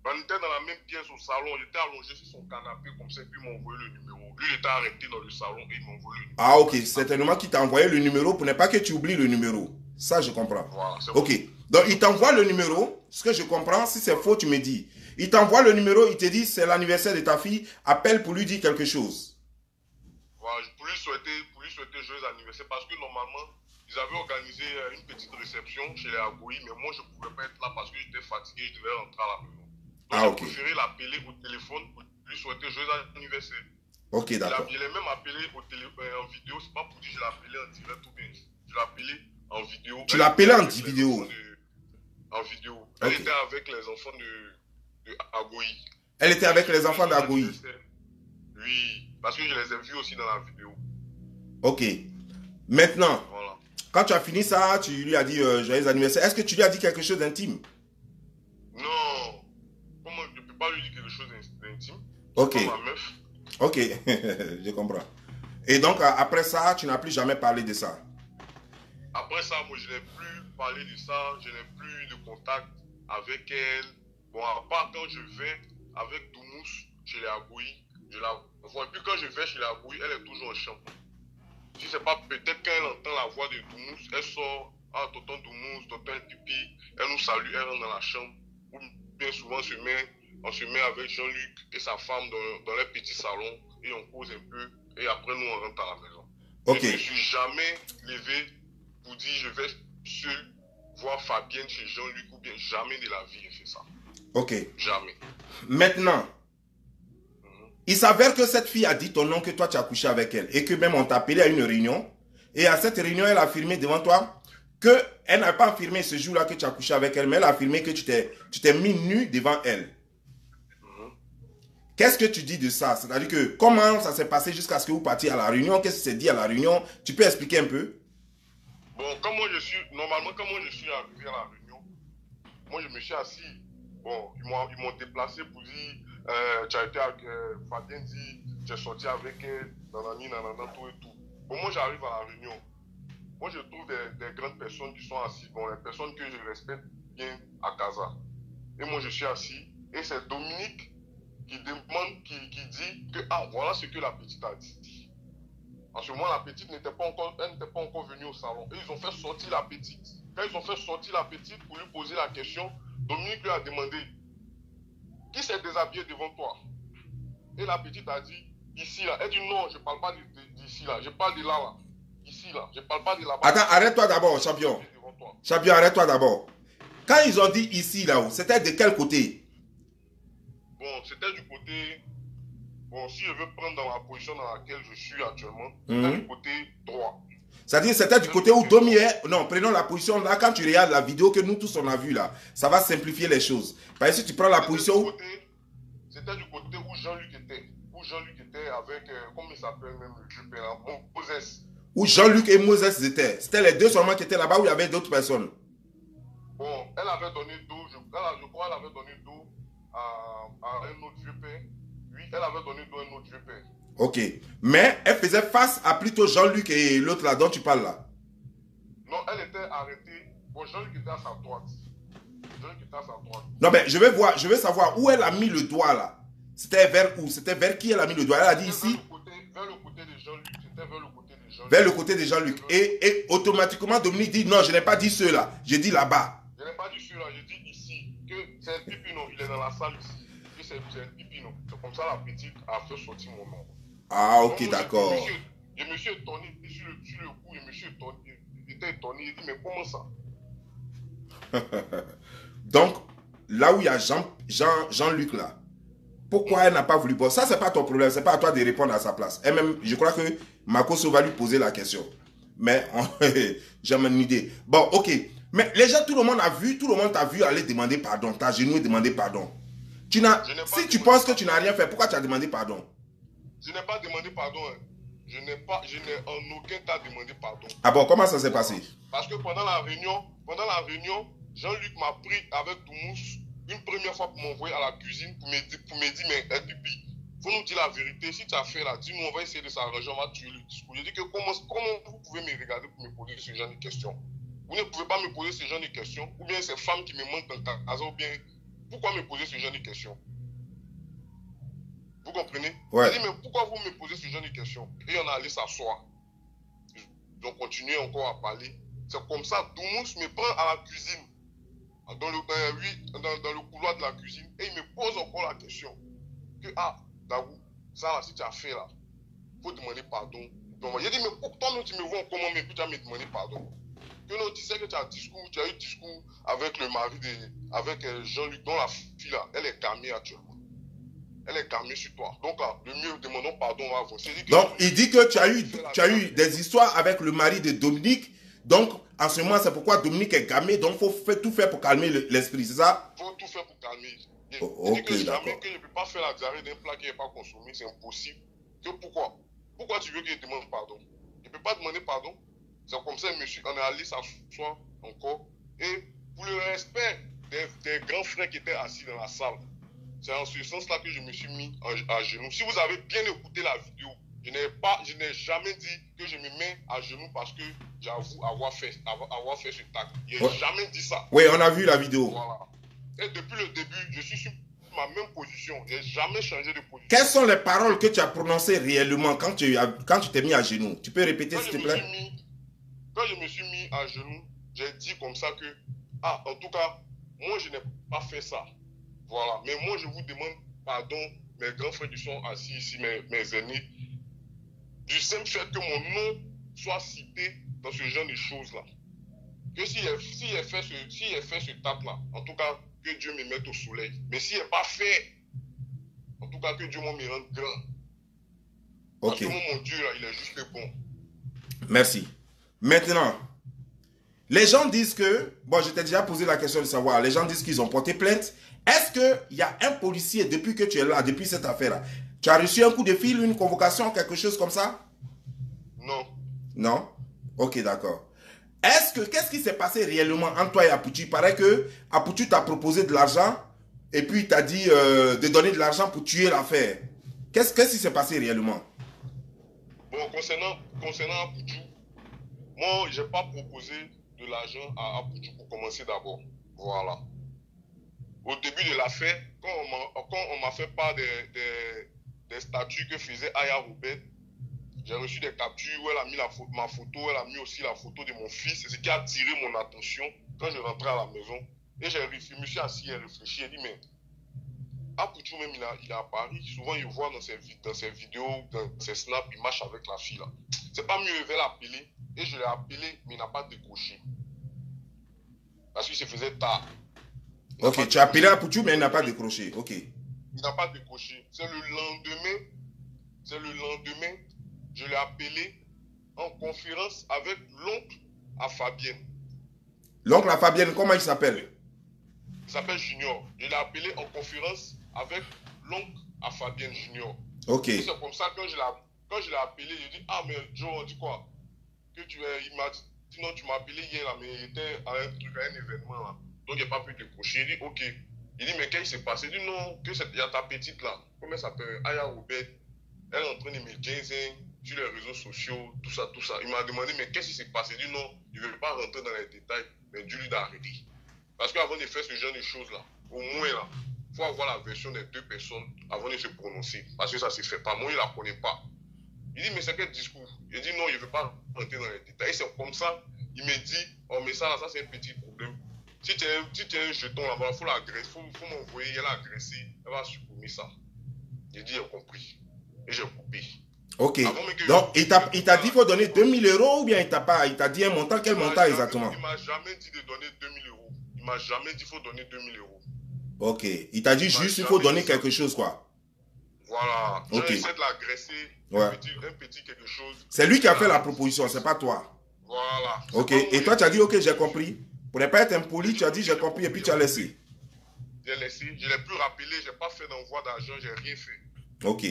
On était dans la même pièce au salon. J'étais allongé sur son canapé comme ça, et puis il m'a envoyé le numéro. Lui, il était arrêté dans le salon et il m'a envoyé le numéro. Ah, ok. Certainement qu'il t'a envoyé le numéro pour ne pas que tu oublies le numéro. Ça, je comprends. Voilà, ok. Donc, il t'envoie le numéro. Ce que je comprends, si c'est faux, tu me dis. Il t'envoie le numéro, il te dit c'est l'anniversaire de ta fille. Appelle pour lui dire quelque chose. Voilà, pour lui souhaiter joyeux anniversaire parce que normalement, ils avaient organisé une petite réception chez les Agoui, mais moi, je ne pouvais pas être là parce que j'étais fatigué, je devais rentrer à la maison. Donc, j'ai préféré l'appeler au téléphone pour lui souhaiter joyeux anniversaire. Ok, d'accord. Il est même appelé en vidéo, c'est pas pour dire que je l'ai appelé en direct ou bien. Je l'ai appelé en vidéo. Tu l'as appelé en vidéo? En vidéo. Elle était avec les enfants de Agoui. Elle était avec les enfants d'Agoui? Oui, parce que je les ai vus aussi dans la vidéo. Ok. Maintenant, voilà. Quand tu as fini ça, tu lui as dit joyeux anniversaire. Est-ce que tu lui as dit quelque chose d'intime? Non. Comment je ne peux pas lui dire quelque chose d'intime? Ok. C'est pas ma meuf. Ok, je comprends. Et donc, après ça, tu n'as plus jamais parlé de ça? Après ça, moi, je n'ai plus parlé de ça, je n'ai plus de contact avec elle. Bon, à part quand je vais avec Doumous chez les Agouïs, je la vois. Et puis quand je vais chez les Agouïs, elle est toujours en chambre. Si c'est pas peut-être quand elle entend la voix de Doumous, elle sort, ah, tonton Doumous, tonton Pipi, elle nous salue, elle rentre dans la chambre. Ou bien souvent, on se met avec Jean-Luc et sa femme dans les petits salons et on cause un peu. Et après, nous, on rentre à la maison. Ok. Je ne me suis jamais levé pour dire je vais seul voir Fabienne chez Jean-Luc ou bien jamais de la vie j'ai fait ça. Ok. Jamais. Maintenant, il s'avère que cette fille a dit ton nom que toi tu as couché avec elle et que même on t'a appelé à une réunion et à cette réunion elle a affirmé devant toi que elle n'a pas affirmé ce jour-là que tu as couché avec elle, mais elle a affirmé que tu t'es mis nu devant elle. Qu'est-ce que tu dis de ça? C'est-à-dire que comment ça s'est passé jusqu'à ce que vous partiez à la réunion? Qu'est-ce qui s'est dit à la réunion? Tu peux expliquer un peu? Bon, normalement, quand moi je suis arrivé à la réunion, moi je me suis assis. Bon, ils m'ont déplacé pour dire, tu as été avec Fabienne dit, tu es sorti avec elle, nanani, nanana, tout et tout. Bon, moi j'arrive à la réunion. Moi je trouve des grandes personnes qui sont assises, bon, les personnes que je respecte bien à Casa. Et moi je suis assis, et c'est Dominique qui demande, qui dit que, ah, voilà ce que la petite a dit. En ce moment, la petite n'était pas encore venue au salon. Et ils ont fait sortir la petite. Quand ils ont fait sortir la petite pour lui poser la question, Dominique lui a demandé, qui s'est déshabillé devant toi? Et la petite a dit, ici là. Elle dit, non, je ne parle pas d'ici là. Je parle de là là. Ici là. Je ne parle pas de là-bas. Attends, arrête-toi d'abord, champion. Champion, arrête-toi d'abord. Quand ils ont dit ici là-haut, c'était de quel côté? Bon, c'était du côté... Bon, si je veux prendre dans la position dans laquelle je suis actuellement, c'était du côté droit. C'est-à-dire c'était du côté où Domi est... Non, prenons la position là. Quand tu regardes la vidéo que nous tous on a vu là, ça va simplifier les choses. Parce que si tu prends la position... C'était du côté où Jean-Luc était. Où Jean-Luc était avec... comment il s'appelle même le jupe là? Moses. Où Jean-Luc et Moses étaient. C'était les deux seulement qui étaient là-bas où il y avait d'autres personnes. Bon, elle avait donné dos, je crois qu'elle avait donné dos à un autre vieux père. Oui, elle avait donné dos à un autre vieux père. Ok. Mais elle faisait face à plutôt Jean-Luc et l'autre là dont tu parles là. Non, elle était arrêtée. Bon, Jean-Luc était à sa droite. Jean-Luc était à sa droite. Non, mais je veux savoir où elle a mis le doigt là. C'était vers où? C'était vers qui elle a mis le doigt? Elle a dit ici. Vers le côté de Jean-Luc. C'était vers le côté de Jean-Luc. Vers le côté de Jean-Luc. Et automatiquement, Dominique dit non, je n'ai pas dit ceux-là. J'ai dit là-bas. Je n'ai pas dit ceux-là, j'ai dit ici. Que c'est un pipino, il est dans la salle ici. Que c'est un pipino. C'est comme ça la petite a fait sortir mon nom. Ah, ok, d'accord. Je me suis étonné sur le coup, je me suis étonné. J'étais étonné, j'ai dit, mais comment ça? Donc, là où il y a Jean-Luc là, pourquoi elle n'a pas voulu? Bon, ça, c'est pas ton problème, c'est pas à toi de répondre à sa place. Et même, je crois que Makoso va lui poser la question. Mais j'ai une idée. Bon, ok. Mais les gens, tout le monde a vu, tout le monde t'a vu aller demander pardon. T'as genouillé demander pardon. Si tu penses que tu n'as rien fait, pourquoi tu as demandé pardon? Je n'ai pas demandé pardon. Hein. Je n'ai en aucun cas demandé pardon. Ah bon, comment ça s'est passé? Parce que pendant la réunion, Jean-Luc m'a pris avec Doumous une première fois pour m'envoyer à la cuisine pour me dire, mais Pipi, faut nous dire la vérité. Si tu as fait là, dis-nous, on va essayer de s'arranger, on va tuer le discours. Je dis que comment vous pouvez me regarder pour me poser ce genre de questions? Vous ne pouvez pas me poser ce genre de questions. Ou bien ces femmes qui me manquent dans ta casa, ou bien pourquoi me poser ce genre de questions? Vous comprenez? Ouais. Je dis, mais pourquoi vous me posez ce genre de questions? Et on a allé s'asseoir. Ils ont continué encore à parler. C'est comme ça, Doumous me prend à la cuisine, dans le couloir de la cuisine, et il me pose encore la question. Que, ah, Daou, ça là, si tu as fait là, il faut demander pardon. Donc, j'ai dit, mais pourquoi tu me vois comment, mais puis tu as me demandé pardon? Que non, tu sais que tu as eu discours avec le mari avec Jean-Luc, dont la fille là, elle est calmée actuellement. Elle est calmée sur toi. Donc, le mieux, demandons pardon, on va avancer. Donc, il dit que tu as eu des histoires avec le mari de Dominique. Donc, en ce moment, c'est pourquoi Dominique est calmé. Donc, il faut tout faire pour calmer l'esprit, c'est ça? Il faut tout faire pour calmer. Ok, que d'accord. Que je ne peux pas faire la diarrhée d'un plat qui n'est pas consommé, c'est impossible. Que pourquoi? Pourquoi tu veux que je demande pardon? Je ne peux pas demander pardon. C'est comme ça, monsieur, on est allé s'asseoir encore. Et pour le respect des grands frères qui étaient assis dans la salle, C'est en ce sens-là que je me suis mis à genoux. Si vous avez bien écouté la vidéo, je n'ai jamais dit que je me mets à genoux parce que j'avoue avoir fait ce tac. Je n'ai jamais dit ça. Oui, on a vu la vidéo. Voilà. Et depuis le début, je suis sur ma même position. Je n'ai jamais changé de position. Quelles sont les paroles que tu as prononcées réellement quand tu t'es mis à genoux? Tu peux répéter, s'il te plaît? Quand je me suis mis à genoux, j'ai dit comme ça que, ah, en tout cas, moi, je n'ai pas fait ça. Voilà. Mais moi, je vous demande pardon, mes grands frères qui sont assis ici, mes aînés, du simple fait que mon nom soit cité dans ce genre de choses-là. Que s'il a fait ce tape-là, en tout cas, que Dieu me mette au soleil. Mais s'il n'est pas fait, en tout cas, que Dieu me rende grand. Parce que mon Dieu, là, il est juste bon. Merci. Maintenant, les gens disent que, bon, je t'ai déjà posé la question de savoir, les gens disent qu'ils ont porté plainte. Est-ce qu'il y a un policier, depuis que tu es là, depuis cette affaire-là, tu as reçu un coup de fil, une convocation, quelque chose comme ça? Non. Non? Ok, d'accord. Qu'est-ce qui s'est passé réellement entre toi et Apoutu? Il paraît que Apoutu t'a proposé de l'argent et puis il t'a dit de donner de l'argent pour tuer l'affaire. Qu'est-ce qui s'est passé réellement? Bon, concernant Apoutu, moi, je n'ai pas proposé de l'argent à Apoutu pour commencer d'abord. Voilà. Au début de l'affaire, quand on m'a fait part des statuts que faisait Aya Robert, j'ai reçu des captures où elle a mis ma photo, elle a mis aussi la photo de mon fils. C'est ce qui a attiré mon attention quand je rentrais à la maison. Et je me suis assis et réfléchi et dit, mais Apoutu même, il est à Paris. Souvent, il voit dans ses vidéos, dans ses snaps, il marche avec la fille là. C'est pas mieux, je vais l'appeler. Et je l'ai appelé, mais il n'a pas décroché. Parce qu'il se faisait tard. Ok, tu as appelé Apoutu, mais il n'a pas décroché. Ok. Il n'a pas décroché. C'est le lendemain, je l'ai appelé en conférence avec l'oncle à Fabienne. L'oncle à Fabienne, comment il s'appelle? Il s'appelle Junior. Je l'ai appelé en conférence avec l'oncle à Fabienne Junior. Ok. Et c'est comme ça, quand je l'ai appelé, il dit, ah mais Joe, on dit quoi? Il m'a dit, non, tu m'as appelé hier, là, mais il était à un événement là. Donc il n'a pas pu décrocher. Il dit, ok. Il dit, mais qu'est-ce qui s'est passé? Il dit, non, il y a ta petite là. Comment elle s'appelle? Aya Robert. Elle est en train de me dire sur les réseaux sociaux, tout ça, tout ça. Il m'a demandé, mais qu'est-ce qui s'est passé? Il dit, non, il ne veut pas rentrer dans les détails, mais Dieu lui a arrêté. Parce qu'avant de faire ce genre de choses-là, au moins là, il faut avoir la version des deux personnes avant de se prononcer. Parce que ça ne se fait pas. Moi, il ne la connaît pas. Il dit, mais c'est quel discours? Il dit, non, il ne veut pas rentrer dans les détails. Et c'est comme ça, il me dit, oh, mais ça c'est un petit problème. Si tu as un jeton là-bas, il faut l'agresser, il faut m'envoyer, elle a agressé, elle va supprimer ça. J'ai dit, j'ai compris. Et j'ai coupé. Ok. Donc, il t'a dit qu'il faut donner 2000 € ou bien il t'a dit un montant? Quel montant exactement? Il ne m'a jamais dit de donner 2000 €. Il ne m'a jamais dit qu'il faut donner 2000 €. Ok. Il t'a dit juste qu'il faut donner quelque chose, quoi. Voilà. Ok. J'ai essayé de l'agresser. Ouais. Un petit quelque chose. C'est lui qui a fait la proposition, c'est pas toi. Voilà. Ok. Et toi, tu as dit, ok, j'ai compris. Pour ne pas être impoli, tu as dit, j'ai compris, et puis tu as laissé. J'ai laissé. Je ne l'ai plus rappelé. Je n'ai pas fait d'envoi d'argent. Je n'ai rien fait. Ok.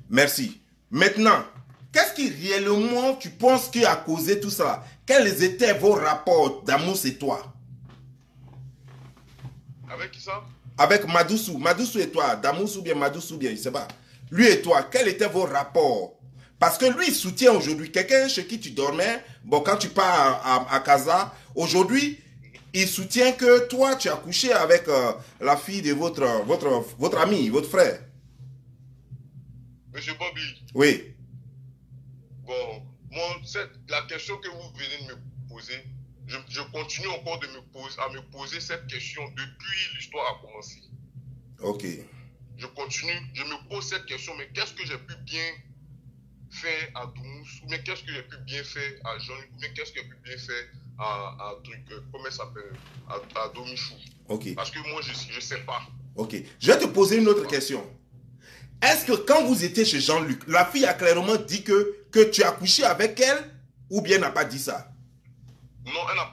Merci. Maintenant, qu'est-ce qui réellement tu penses qui a causé tout ça? Quels étaient vos rapports d'Amous et toi? Avec qui ça? Avec Madoussou. Madoussou et toi. Damous ou bien Madoussou ou bien, je ne sais pas. Lui et toi, quels étaient vos rapports? Parce que lui, il soutient aujourd'hui quelqu'un chez qui tu dormais. Bon, quand tu pars à Casa, aujourd'hui, il soutient que toi, tu as couché avec la fille de votre ami, votre frère. Monsieur Bobby. Oui. Bon, moi, la question que vous venez de me poser, je continue encore à me poser cette question depuis l'histoire a commencé. Ok. Je continue, je me pose cette question, mais qu'est-ce que j'ai pu bien faire à Doumous, ou bien qu'est-ce que j'ai pu bien faire à Jean, ou bien qu'est-ce que j'ai pu bien faire à comment ça s'appelle, à Domichou. Ok. Parce que moi, je ne sais pas. Ok. Je vais te poser une autre question. Est-ce que quand vous étiez chez Jean-Luc, la fille a clairement dit que tu as couché avec elle, ou bien elle n'a pas dit ça? Non, elle n'a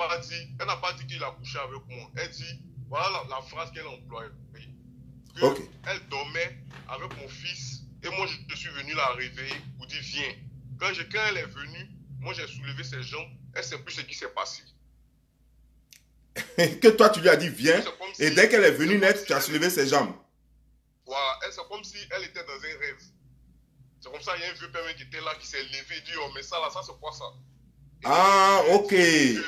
pas dit qu'il a couché avec moi. Elle dit, voilà la phrase qu'elle emploie. Ok. Elle dormait avec mon fils et moi je suis venu la réveiller pour dire viens. Quand elle est venue, moi j'ai soulevé ses jambes, elle ne sait plus ce qui s'est passé. Que toi tu lui as dit viens, et dès qu'elle est venue naître, tu as soulevé ses jambes. c'est comme si elle était dans un rêve. C'est comme ça, il y a un vieux père qui était là, qui s'est levé, il dit, oh, mais ça là, ça c'est quoi ça? Ah, ok.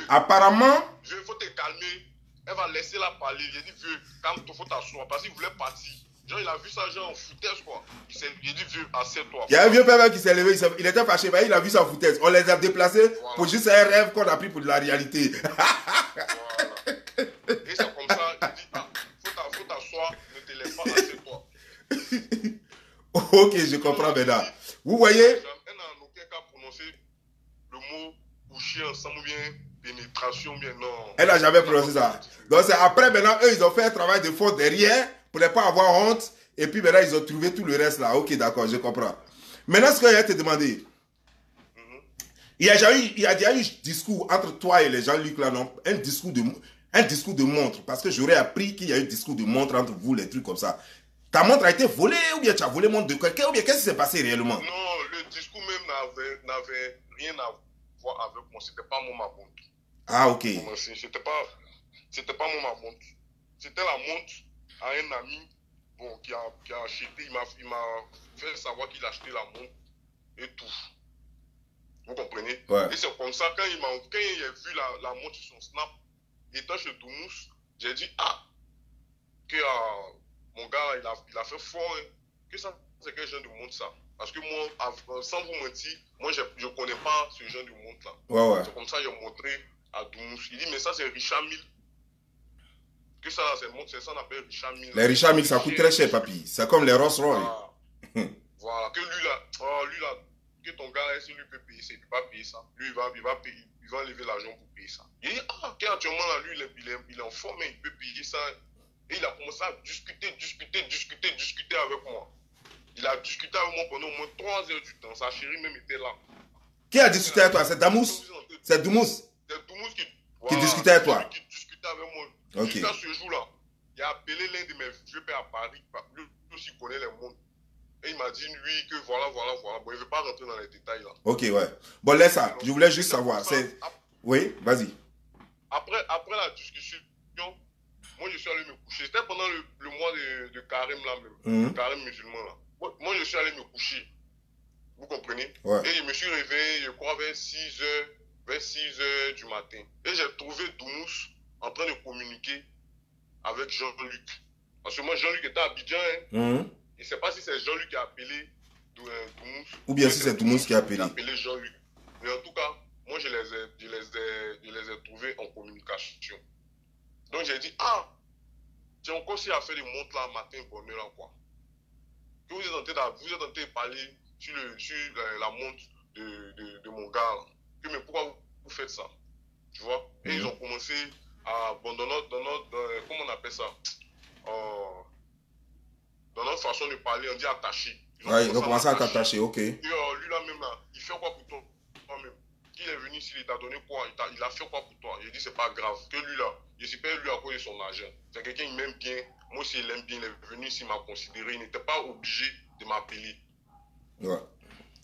Apparemment. Vieux, il faut te calmer. Elle va laisser la parler. J'ai dit, vieux, calme-toi, faut t'asseoir. Parce qu'il voulait partir. Genre, il a vu ça, genre, en foutaise, quoi. Il dit, vieux, assieds-toi. Il y a un vieux père qui s'est levé, il était fâché, mais il a vu ça en foutaise. On les a déplacés pour juste un rêve qu'on a pris pour de la réalité. Voilà. Et c'est comme ça, il dit, ah, faut t'asseoir, ne te lève pas, assieds-toi. Ok, je comprends maintenant. Vous voyez? Elle n'a en aucun cas prononcé le mot coucher ensemble, ou bien pénétration, bien non. Elle n'a jamais prononcé ça. Donc c'est après, maintenant, eux, ils ont fait un travail de fond derrière pour ne pas avoir honte. Et puis maintenant, ils ont trouvé tout le reste là. Ok, d'accord, je comprends. Maintenant, ce que je vais te demander, il y a déjà eu discours entre toi et les Jean-Luc là, non? Un discours de montre. Parce que j'aurais appris qu'il y a eu discours de montre entre vous, les trucs comme ça. Ta montre a été volée ou bien tu as volé montre de quelqu'un ou bien qu'est-ce qui s'est passé réellement? Non, le discours même n'avait rien à voir avec moi. C'était pas mon ma montre. Ah, ok. C'était pas mon ma montre. C'était la montre à un ami bon, qui a acheté. Il m'a fait savoir qu'il a acheté la montre et tout. Vous comprenez? Ouais. Et c'est comme ça, quand il a vu la montre sur son snap, étant chez Doumous, j'ai dit, ah, que mon gars, il a fait fort, hein, que ça, c'est quel genre de montre ça? Parce que moi, sans vous mentir, moi, je ne connais pas ce genre de montre-là. Ouais, ouais. C'est comme ça qu'il a montré à Doumous. Il dit, mais ça, c'est Richard Mille. Que ça, c'est une montre, c'est ça qu'on appelle Richard Mille. Les Richard Mille, ça coûte très cher, papy. C'est comme les Rolls Royce. Voilà, que lui là, que ton gars là, si lui peut payer ça, il ne peut pas payer ça. Lui, il va enlever l'argent pour payer ça. Il dit, ah, actuellement là, lui, il est en forme, mais il peut payer ça. Et il a commencé à discuter avec moi. Il a discuté avec moi pendant au moins 3 heures du temps. Sa chérie même était là. Qui a discuté avec toi? C'est Damous? C'est Doumous? C'est Doumous qui discutait avec toi? Qui discutait avec moi. Okay. Jusqu'à ce jour-là, il a appelé l'un de mes vieux pères à Paris. Lui aussi connaît les mondes. Et il m'a dit, lui, que voilà. Bon, il ne veut pas rentrer dans les détails là. Ok, ouais. Bon, laisse ça. Je voulais juste savoir. Oui, vas-y. Après la discussion, moi, je suis allé me coucher. C'était pendant le mois de carême là même. Le carême musulman là. Moi, je suis allé me coucher. Vous comprenez? Ouais. Et je me suis réveillé, je crois, vers 6 heures du matin. Et j'ai trouvé Doumous en train de communiquer avec Jean-Luc. Parce que moi, Jean-Luc était à Abidjan. Hein. Je ne sais pas si c'est Jean-Luc qui a appelé Doumous. Ou bien si c'est Doumous qui a appelé. Jean-Luc. Mais en tout cas, moi, je les ai trouvés en communication. Donc, j'ai dit, ah, j'ai encore si à faire des montres là, matin, bonne heure là, quoi. Que vous êtes en train de parler sur la montre de mon gars. Là. Que, mais pourquoi vous faites ça? Tu vois? Et ils ont commencé à, bon, dans notre comment on appelle ça? Dans notre façon de parler, on dit attaché. Ils ont commencé à t'attacher, ok. Et lui là même là, il fait quoi pour toi-même? Qu'il est venu ici, il t'a donné quoi? Il a fait quoi pour toi? Il dit c'est pas grave. Que lui là, je suis pas lui à cause de son argent. C'est quelqu'un qui m'aime bien. Moi aussi, il aime bien. Il est venu ici, il m'a considéré. Il n'était pas obligé de m'appeler. Ouais.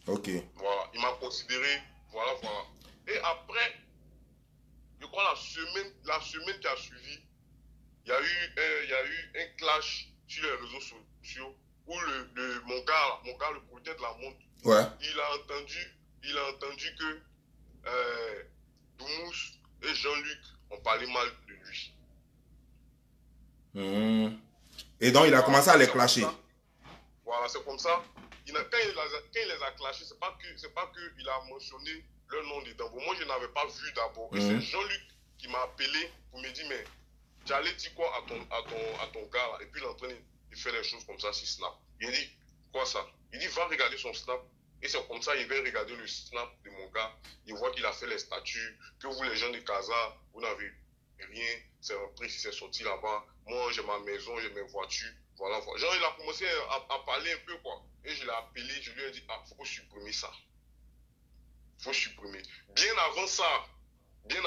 Ok. Voilà. Il m'a considéré. Voilà. Et après, je crois la semaine qui a suivi, il y a eu un clash sur les réseaux sociaux où mon gars, le propriétaire de la montre, ouais. il a entendu que Doumous et Jean-Luc ont parlé mal de lui. Et donc il a commencé à les clasher. Voilà, c'est comme ça. Quand il les a clashés, c'est pas qu'il a mentionné leur nom dedans. Moi, je n'avais pas vu d'abord. Et c'est Jean-Luc qui m'a appelé pour me dire, mais tu allais dire quoi à ton gars là? Et puis il est en train de faire les choses comme ça sur Snap. Il dit, quoi ça? Il dit, va regarder son Snap. Et c'est comme ça, il va regarder le Snap de mon gars. Il voit qu'il a fait les statuts, que vous, les gens de Casa, vous n'avez rien. C'est un prix si c'est sorti là-bas. Moi, j'ai ma maison, j'ai mes voitures. Voilà. Genre, il a commencé à parler un peu, quoi. Et je l'ai appelé, je lui ai dit, ah, faut supprimer ça. Faut supprimer. Bien avant ça, il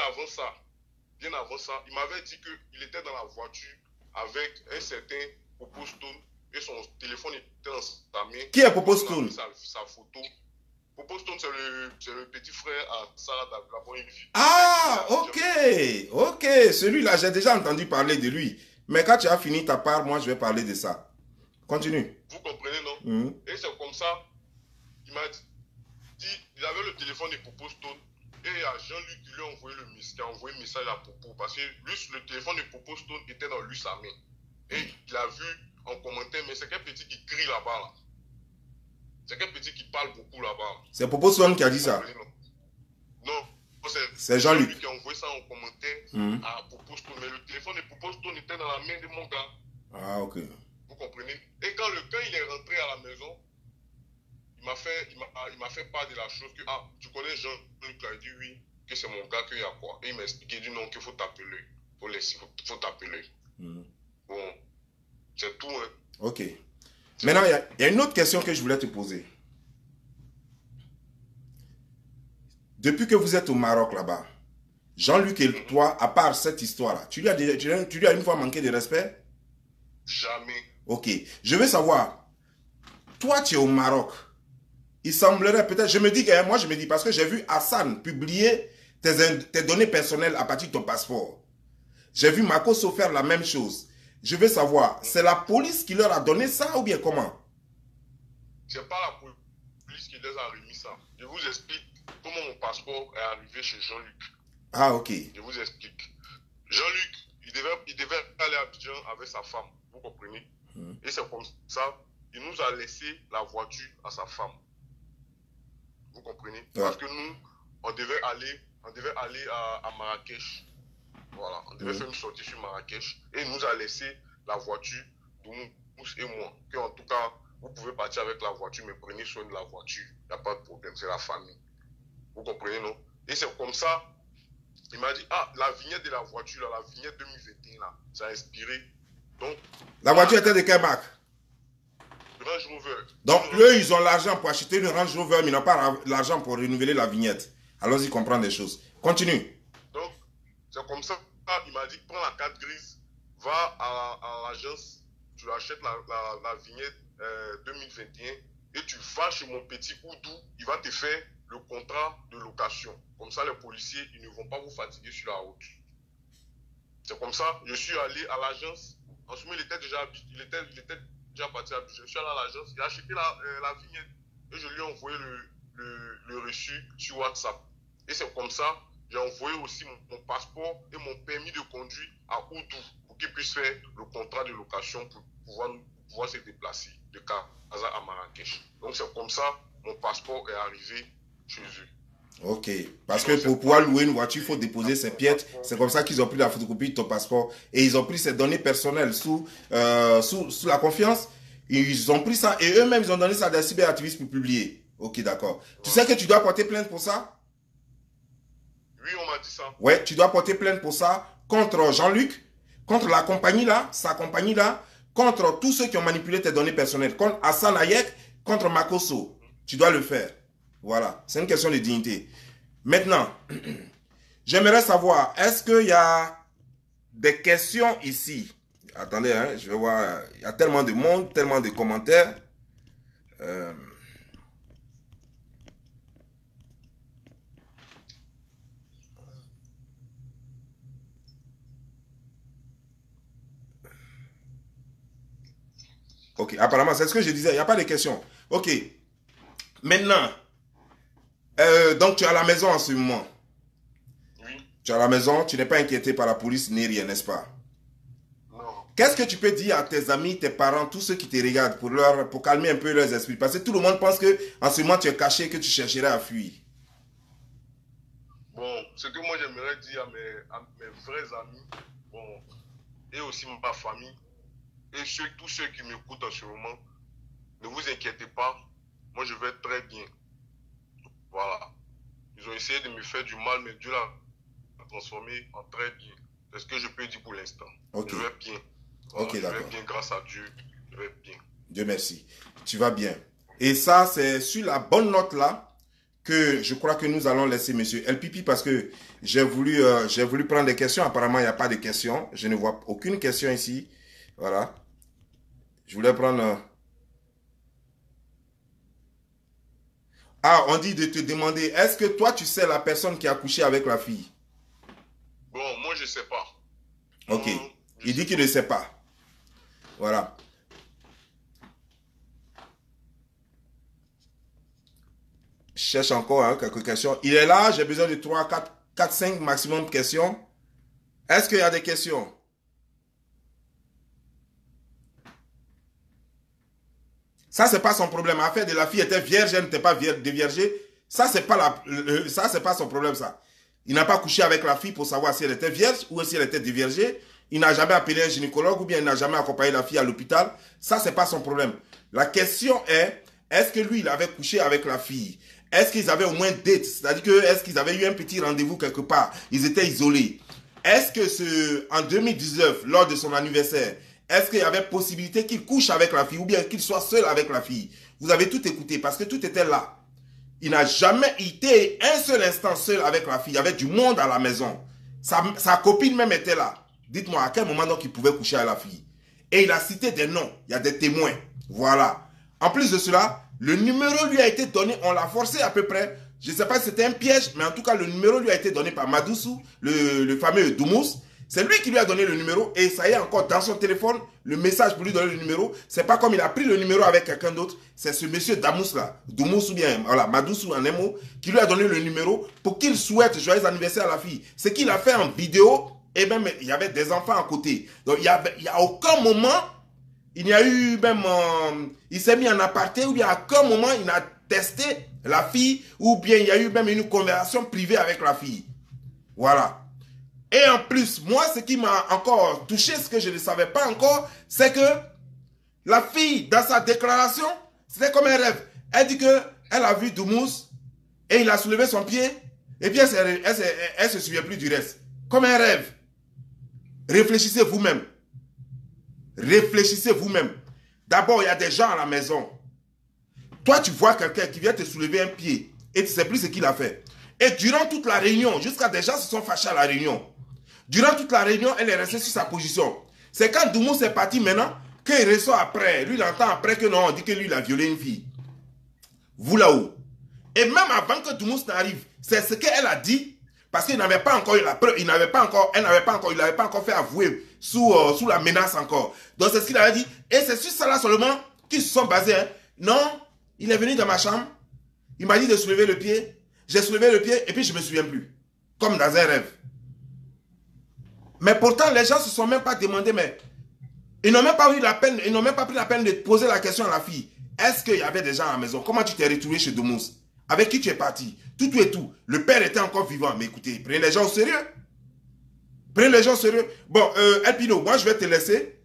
m'avait dit qu'il était dans la voiture avec un certain Popo Stone et son téléphone était dans sa main. Qui est Popo Stone? Sa photo. Popo Stone, c'est le petit frère à Sarah Davila. Ah, ok. Celui-là, j'ai déjà entendu parler de lui. Mais quand tu as fini ta part, moi, je vais parler de ça. Continue. Vous comprenez, non? Et c'est comme ça, il m'a dit, il avait le téléphone de Popo Stone. Et à Jean-Luc, il lui a envoyé un message à Popo. Parce que lui, le téléphone de Popo Stone était dans lui sa main. Et il a vu en commentaire, mais c'est quel petit qui crie là-bas. Là. C'est quel petit qui parle beaucoup là-bas. C'est Popo Stone qui a dit ça. Non, c'est Jean-Luc qui a envoyé ça en commentaire à Popo Stone. Mais le téléphone de Popo Stone était dans la main de mon gars. Ah, ok. Vous comprenez? Et quand il est rentré à la maison, il m'a fait part de la chose que, ah, tu connais Jean-Luc, il a dit oui, que c'est mon gars, qu'il y a quoi. Et il m'a expliqué, il dit non, qu'il faut t'appeler. Faut t'appeler. Bon, c'est tout, hein. Ok. Maintenant, il y a une autre question que je voulais te poser. Depuis que vous êtes au Maroc là-bas, Jean-Luc et toi, à part cette histoire-là, tu lui as une fois manqué de respect? Jamais. Ok. Je veux savoir, toi tu es au Maroc, il semblerait peut-être, je me dis, parce que j'ai vu Hassan publier tes données personnelles à partir de ton passeport. J'ai vu Makosso faire la même chose. Je veux savoir, c'est la police qui leur a donné ça ou bien comment? C'est pas la police qui les a remis ça. Je vous explique comment mon passeport est arrivé chez Jean-Luc. Ah, ok. Je vous explique. Jean-Luc, il devait aller à Abidjan avec sa femme. Vous comprenez? Et c'est comme ça, il nous a laissé la voiture à sa femme. Vous comprenez? Ouais. Parce que nous, on devait aller à Marrakech. Voilà, on devait faire une sortie sur Marrakech. Et il nous a laissé la voiture, nous et moi. Que en tout cas, vous pouvez partir avec la voiture, mais prenez soin de la voiture. Il n'y a pas de problème, c'est la famille. Vous comprenez, non? Et c'est comme ça, il m'a dit, ah, la vignette de la voiture, là, la vignette 2021, là, ça a inspiré. Donc, la voiture était de quelle marque? Range Rover. Donc, eux, ils ont l'argent pour acheter une Range Rover, mais ils n'ont pas l'argent pour renouveler la vignette. Alors, ils comprennent des choses. Continue. Donc, c'est comme ça, il m'a dit, prends la carte grise, va à l'agence, tu achètes la vignette 2021 et tu vas chez mon petit Oudou, il va te faire le contrat de location. Comme ça, les policiers, ils ne vont pas vous fatiguer sur la route. C'est comme ça, je suis allé à l'agence. En ce moment, il était déjà parti à Abidjan. Je suis allé à l'agence, il a acheté la vignette et je lui ai envoyé le reçu sur WhatsApp. Et c'est comme ça, j'ai envoyé aussi mon passeport et mon permis de conduire à Oudou pour qu'il puisse faire le contrat de location pour pouvoir se déplacer de Casa à Marrakech. Donc c'est comme ça, mon passeport est arrivé chez eux. Ok, parce que pour pouvoir louer une voiture, il faut déposer ses pièces. C'est comme ça qu'ils ont pris la photocopie de ton passeport et ils ont pris ses données personnelles sous la confiance. Ils ont pris ça et eux-mêmes, ils ont donné ça à des cyberactivistes pour publier. Ok, d'accord. Ouais. Tu sais que tu dois porter plainte pour ça? Oui, on m'a dit ça. Ouais, tu dois porter plainte pour ça contre Jean-Luc, contre la compagnie là, sa compagnie là, contre tous ceux qui ont manipulé tes données personnelles, contre Hassan Hayek, contre Makosso. Tu dois le faire. Voilà, c'est une question de dignité. Maintenant, j'aimerais savoir, est-ce qu'il y a des questions ici? Attendez, hein, je vais voir. Il y a tellement de monde, tellement de commentaires. Ok, apparemment, c'est ce que je disais. Il n'y a pas de questions. Ok. Maintenant, donc tu es à la maison en ce moment. Oui. Tu es à la maison, tu n'es pas inquiété par la police ni rien, n'est-ce pas? Non. Qu'est-ce que tu peux dire à tes amis, tes parents, tous ceux qui te regardent pour calmer un peu leurs esprits? Parce que tout le monde pense qu'en ce moment tu es caché, que tu chercherais à fuir. Bon, ce que moi j'aimerais dire à mes vrais amis, bon, et aussi ma famille, et tous ceux qui m'écoutent en ce moment, ne vous inquiétez pas, moi je vais très bien. Voilà. Ils ont essayé de me faire du mal, mais Dieu l'a transformé en très bien. C'est ce que je peux dire pour l'instant. Okay. Je vais bien. Voilà, ok, d'accord. Je vais bien grâce à Dieu. Je vais bien. Dieu merci. Tu vas bien. Et ça, c'est sur la bonne note là que je crois que nous allons laisser monsieur El Pipi parce que j'ai voulu prendre des questions. Apparemment, il n'y a pas de questions. Je ne vois aucune question ici. Voilà. Je voulais prendre... Ah, on dit de te demander, est-ce que toi, tu sais la personne qui a couché avec la fille? Bon, moi, je ne sais pas. Ok. Il dit qu'il ne sait pas. Voilà. cherche encore hein, quelques questions. Il est là, j'ai besoin de 3, 4, 5 maximum de questions. Est-ce qu'il y a des questions? Ça, c'est pas son problème. En fait, la fille était vierge, elle n'était pas déviergée. Ça, c'est pas son problème, ça. Il n'a pas couché avec la fille pour savoir si elle était vierge ou si elle était déviergée. Il n'a jamais appelé un gynécologue ou bien il n'a jamais accompagné la fille à l'hôpital. Ça, c'est pas son problème. La question est-ce que lui, il avait couché avec la fille? Est-ce qu'ils avaient au moins date? C'est-à-dire que, est-ce qu'ils avaient eu un petit rendez-vous quelque part? Ils étaient isolés. Est-ce que en 2019, lors de son anniversaire, est-ce qu'il y avait possibilité qu'il couche avec la fille ou bien qu'il soit seul avec la fille? Vous avez tout écouté parce que tout était là. Il n'a jamais été un seul instant seul avec la fille. Il y avait du monde à la maison. Sa copine même était là. Dites-moi à quel moment donc il pouvait coucher avec la fille. Et il a cité des noms. Il y a des témoins. Voilà. En plus de cela, le numéro lui a été donné. On l'a forcé à peu près. Je ne sais pas si c'était un piège, mais en tout cas, le numéro lui a été donné par Madoussou, le fameux Doumous. C'est lui qui lui a donné le numéro et ça y est encore dans son téléphone, le message pour lui donner le numéro. C'est pas comme il a pris le numéro avec quelqu'un d'autre. C'est ce monsieur Damous là, Doumous ou bien, voilà, Madoussou en un mot, qui lui a donné le numéro pour qu'il souhaite joyeux anniversaire à la fille. Ce qu'il a fait en vidéo, et même il y avait des enfants à côté. Donc il y a aucun moment, il n'y a eu même, il s'est mis en aparté ou bien à aucun moment il n'a testé la fille ou bien il y a eu même une conversation privée avec la fille. Voilà. Et en plus, moi, ce qui m'a encore touché, ce que je ne savais pas encore, c'est que la fille, dans sa déclaration, c'était comme un rêve. Elle dit qu'elle a vu Doumous et il a soulevé son pied et puis elle se souvient plus du reste. Comme un rêve. Réfléchissez vous-même. Réfléchissez vous-même. D'abord, il y a des gens à la maison. Toi, tu vois quelqu'un qui vient te soulever un pied et tu ne sais plus ce qu'il a fait. Et durant toute la réunion, jusqu'à des gens se sont fâchés à la réunion. Durant toute la réunion, elle est restée sur sa position. C'est quand Doumous est parti maintenant qu'il ressort après. Lui, il entend après que non, on dit que lui, il a violé une fille. Vous là-haut. Et même avant que Doumous n'arrive, c'est ce qu'elle a dit, parce qu'il n'avait pas encore eu la preuve, il n'avait pas encore fait avouer sous la menace encore. Donc c'est ce qu'il avait dit. Et c'est sur ça là seulement qu'ils se sont basés. Hein. Non, il est venu dans ma chambre, il m'a dit de soulever le pied. J'ai soulevé le pied et puis je ne me souviens plus. Comme dans un rêve. Mais pourtant, les gens ne se sont même pas demandé, mais ils n'ont même pas eu la peine, ils n'ont même pas pris la peine de poser la question à la fille. Est-ce qu'il y avait des gens à la maison? Comment tu t'es retrouvé chez Doumous? Avec qui tu es parti? Tout et tout. Le père était encore vivant. Mais écoutez, prenez les gens au sérieux. Prenez les gens au sérieux. Bon, Elpino, moi je vais te laisser.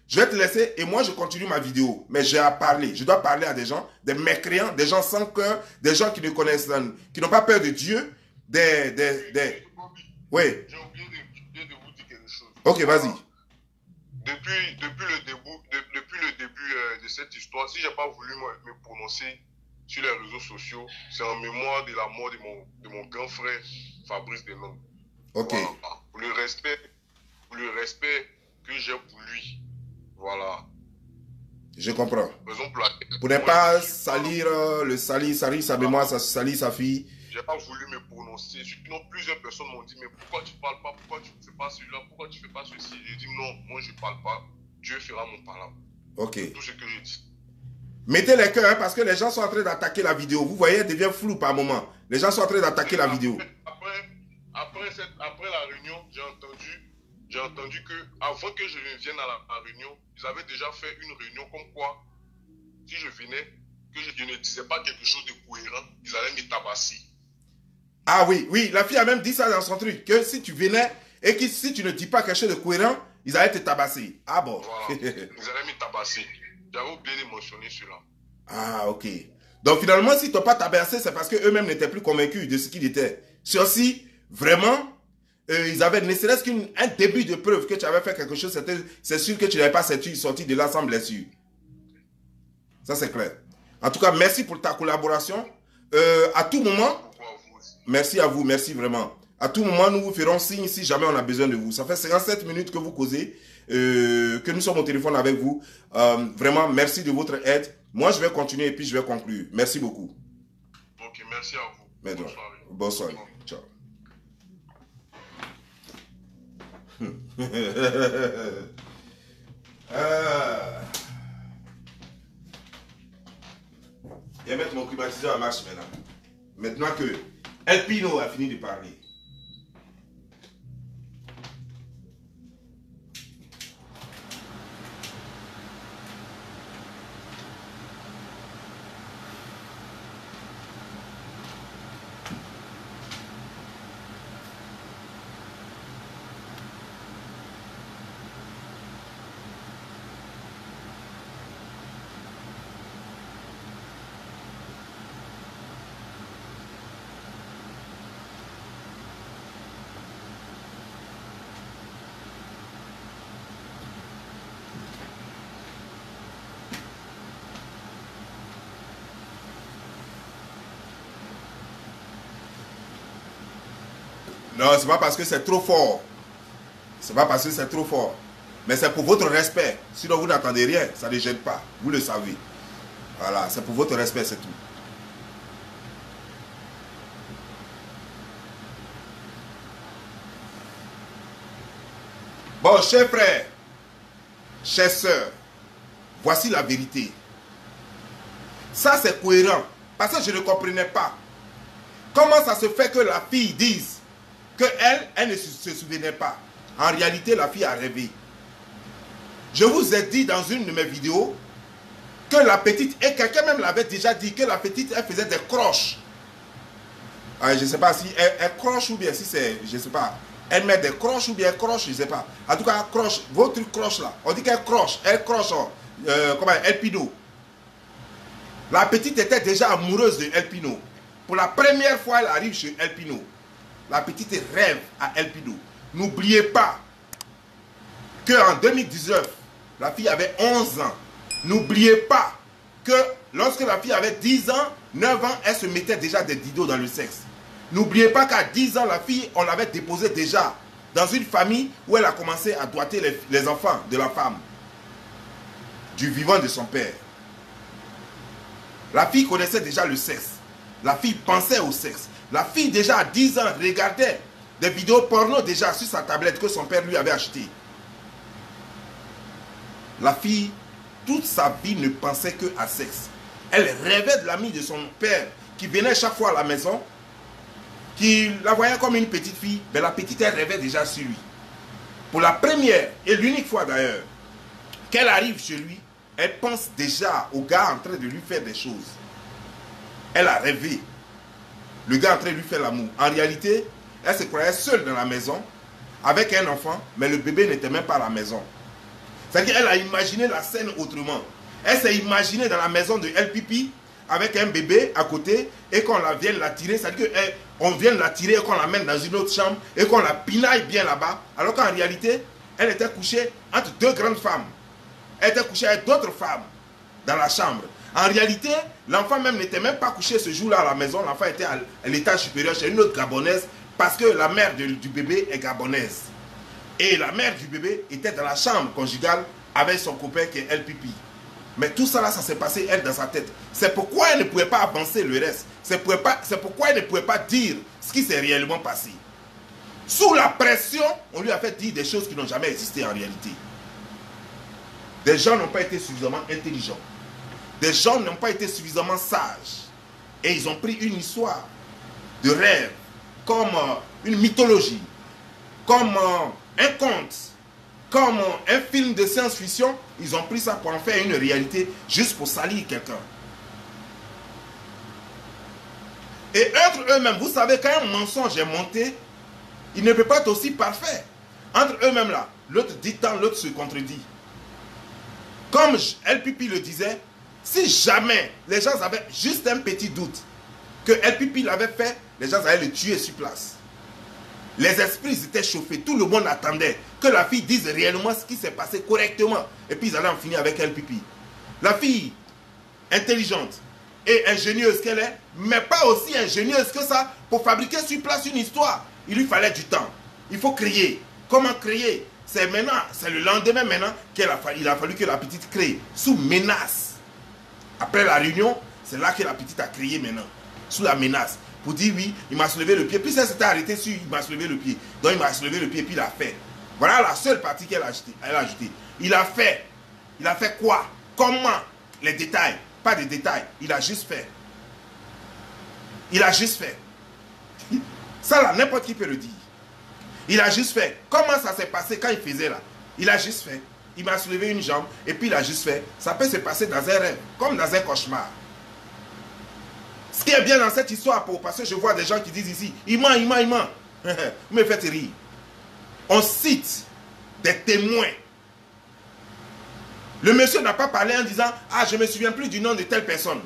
Je vais te laisser et moi je continue ma vidéo. Mais j'ai à parler. Je dois parler à des gens, des mécréants, des gens sans cœur, des gens qui ne connaissent, qui n'ont pas peur de Dieu, Oui. J'ai oublié de vous dire quelque chose. Ok, vas-y. Depuis le début de cette histoire, si je n'ai pas voulu me prononcer sur les réseaux sociaux, c'est en mémoire de la mort de mon grand frère Fabrice Denon. Ok. Voilà. Pour le respect que j'ai pour lui. Voilà. Je comprends. Pour ne pas salir sa mémoire, salir sa fille. Je n'ai pas voulu me prononcer. Sinon, plusieurs personnes m'ont dit, mais pourquoi tu ne parles pas? Pourquoi tu ne fais pas celui-là? Pourquoi tu ne fais pas ceci? J'ai dit, non, moi je ne parle pas. Dieu fera mon parlant. Ok. Tout ce que je dis. Mettez les cœurs, hein, parce que les gens sont en train d'attaquer la vidéo. Vous voyez, elle devient floue par moment. Les gens sont en train d'attaquer la vidéo. Après la réunion, j'ai entendu que avant que je ne vienne à la réunion, ils avaient déjà fait une réunion comme quoi, si je venais, que je ne disais pas quelque chose de cohérent, ils allaient me tabasser. Ah oui, la fille a même dit ça dans son truc, que si tu venais et que si tu ne dis pas quelque chose de cohérent, ils allaient te tabasser. Ah bon. Voilà, ils allaient me tabasser. J'avais oublié de mentionner cela. Ah, ok. Donc finalement, s'ils ne t'ont pas tabassé, c'est parce qu'eux-mêmes n'étaient plus convaincus de ce qu'il était. Ceci, vraiment, ils avaient ne serait-ce qu'un début de preuve que tu avais fait quelque chose, c'est sûr que tu n'avais pas sorti de là sans blessure. Ça, c'est clair. En tout cas, merci pour ta collaboration. À tout moment, merci à vous, merci vraiment. À tout moment, nous vous ferons signe si jamais on a besoin de vous. Ça fait 57 minutes que vous causez, que nous sommes au téléphone avec vous. Vraiment, merci de votre aide. Moi, je vais continuer et puis je vais conclure. Merci beaucoup. Ok, merci à vous. Bonne soirée. Bonne soirée. Ciao. Je vais mettre mon climatiseur en marche maintenant. Maintenant que El Pino a fini de parler. Non, c'est pas parce que c'est trop fort. C'est pas parce que c'est trop fort. Mais c'est pour votre respect. Sinon, vous n'attendez rien. Ça ne gêne pas. Vous le savez. Voilà, c'est pour votre respect, c'est tout. Bon, chers frères, chères sœurs, voici la vérité. Ça, c'est cohérent. Parce que je ne comprenais pas. Comment ça se fait que la fille dise qu'elle ne se souvenait pas. En réalité, la fille a rêvé. Je vous ai dit dans une de mes vidéos que la petite, et quelqu'un même l'avait déjà dit, que la petite, elle faisait des croches. Je ne sais pas si elle croche ou bien si c'est, je ne sais pas. Elle met des croches ou bien elle croche, je ne sais pas. En tout cas, croche, vos trucs croches là. On dit qu'elle croche, comment, El Pino. La petite était déjà amoureuse de El Pino. Pour la première fois, elle arrive chez El Pino. La petite rêve à El Pino. N'oubliez pas qu'en 2019, la fille avait 11 ans. N'oubliez pas que lorsque la fille avait 10 ans, 9 ans, elle se mettait déjà des didos dans le sexe. N'oubliez pas qu'à 10 ans, la fille, on l'avait déposée déjà dans une famille où elle a commencé à doiter les enfants de la femme, du vivant de son père. La fille connaissait déjà le sexe. La fille pensait au sexe. La fille déjà à 10 ans regardait des vidéos porno déjà sur sa tablette que son père lui avait achetées. La fille, toute sa vie ne pensait que à sexe. Elle rêvait de l'ami de son père qui venait chaque fois à la maison, qui la voyait comme une petite fille, mais la petite elle rêvait déjà sur lui. Pour la première et l'unique fois d'ailleurs qu'elle arrive chez lui, elle pense déjà au gars en train de lui faire des choses. Elle a rêvé. Le gars en train de lui faire l'amour. En réalité, elle se croyait seule dans la maison, avec un enfant, mais le bébé n'était même pas à la maison. C'est-à-dire qu'elle a imaginé la scène autrement. Elle s'est imaginée dans la maison de El Pipi, avec un bébé à côté, et qu'on vienne la tirer. C'est-à-dire qu'on vient la tirer et qu'on l'amène dans une autre chambre, et qu'on la pinaille bien là-bas. Alors qu'en réalité, elle était couchée entre deux grandes femmes. Elle était couchée avec d'autres femmes dans la chambre. En réalité, l'enfant même n'était même pas couché ce jour-là à la maison. L'enfant était à l'étage supérieur chez une autre Gabonaise parce que la mère du bébé est gabonaise. Et la mère du bébé était dans la chambre conjugale avec son copain qui est El Pipi. Mais tout ça là, ça s'est passé elle dans sa tête. C'est pourquoi elle ne pouvait pas avancer le reste. C'est pourquoi elle ne pouvait pas dire ce qui s'est réellement passé. Sous la pression, on lui a fait dire des choses qui n'ont jamais existé en réalité. Des gens n'ont pas été suffisamment intelligents. Des gens n'ont pas été suffisamment sages. Et ils ont pris une histoire de rêve, comme une mythologie, comme un conte, comme un film de science-fiction. Ils ont pris ça pour en faire une réalité, juste pour salir quelqu'un. Et entre eux-mêmes, vous savez, quand un mensonge est monté, il ne peut pas être aussi parfait. Entre eux-mêmes là, l'autre dit tant, l'autre se contredit. Comme El Pipi le disait, si jamais les gens avaient juste un petit doute que El Pipi l'avait fait, les gens allaient le tuer sur place. Les esprits étaient chauffés, tout le monde attendait que la fille dise réellement ce qui s'est passé correctement. Et puis ils allaient en finir avec El Pipi. La fille, intelligente et ingénieuse qu'elle est, mais pas aussi ingénieuse que ça pour fabriquer sur place une histoire. Il lui fallait du temps. Il faut créer. Comment créer? C'est maintenant, c'est le lendemain maintenant qu'il a fallu que la petite crée, sous menace. Après la réunion, c'est là que la petite a créé maintenant, sous la menace. Pour dire oui, il m'a soulevé le pied. Puis ça s'était arrêté sur il m'a soulevé le pied. Donc il m'a soulevé le pied, puis il a fait. Voilà la seule partie qu'elle a ajoutée. Il a fait. Il a fait quoi? Comment? Les détails. Pas de détails. Il a juste fait. Il a juste fait. Ça là, n'importe qui peut le dire. Il a juste fait. Comment ça s'est passé quand il faisait là? Il a juste fait. Il m'a soulevé une jambe et puis il a juste fait. Ça peut se passer dans un rêve, comme dans un cauchemar. Ce qui est bien dans cette histoire, parce que je vois des gens qui disent ici, il ment, il ment, il ment. Vous me faites rire. On cite des témoins. Le monsieur n'a pas parlé en disant, ah, je ne me souviens plus du nom de telle personne.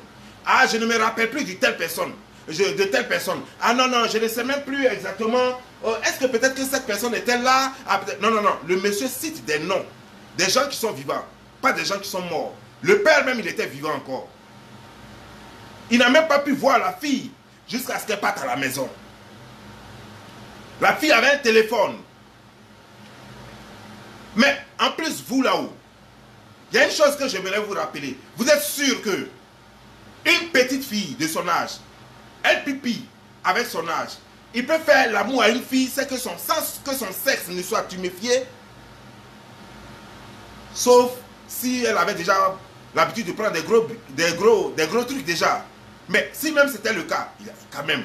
Ah, je ne me rappelle plus de telle personne. De telle personne. Ah non, non, je ne sais même plus exactement. Est-ce que peut-être que cette personne était là? Ah, non, non, non. Le monsieur cite des noms. Des gens qui sont vivants. Pas des gens qui sont morts. Le père même, il était vivant encore. Il n'a même pas pu voir la fille jusqu'à ce qu'elle parte à la maison. La fille avait un téléphone. Mais en plus, vous là-haut, il y a une chose que j'aimerais vous rappeler. Vous êtes sûr que une petite fille de son âge, elle pipi avec son âge, il peut faire l'amour à une fille, c'est que sans que son sexe ne soit tuméfié, sauf si elle avait déjà l'habitude de prendre des gros trucs déjà. Mais si même c'était le cas, il y a quand même.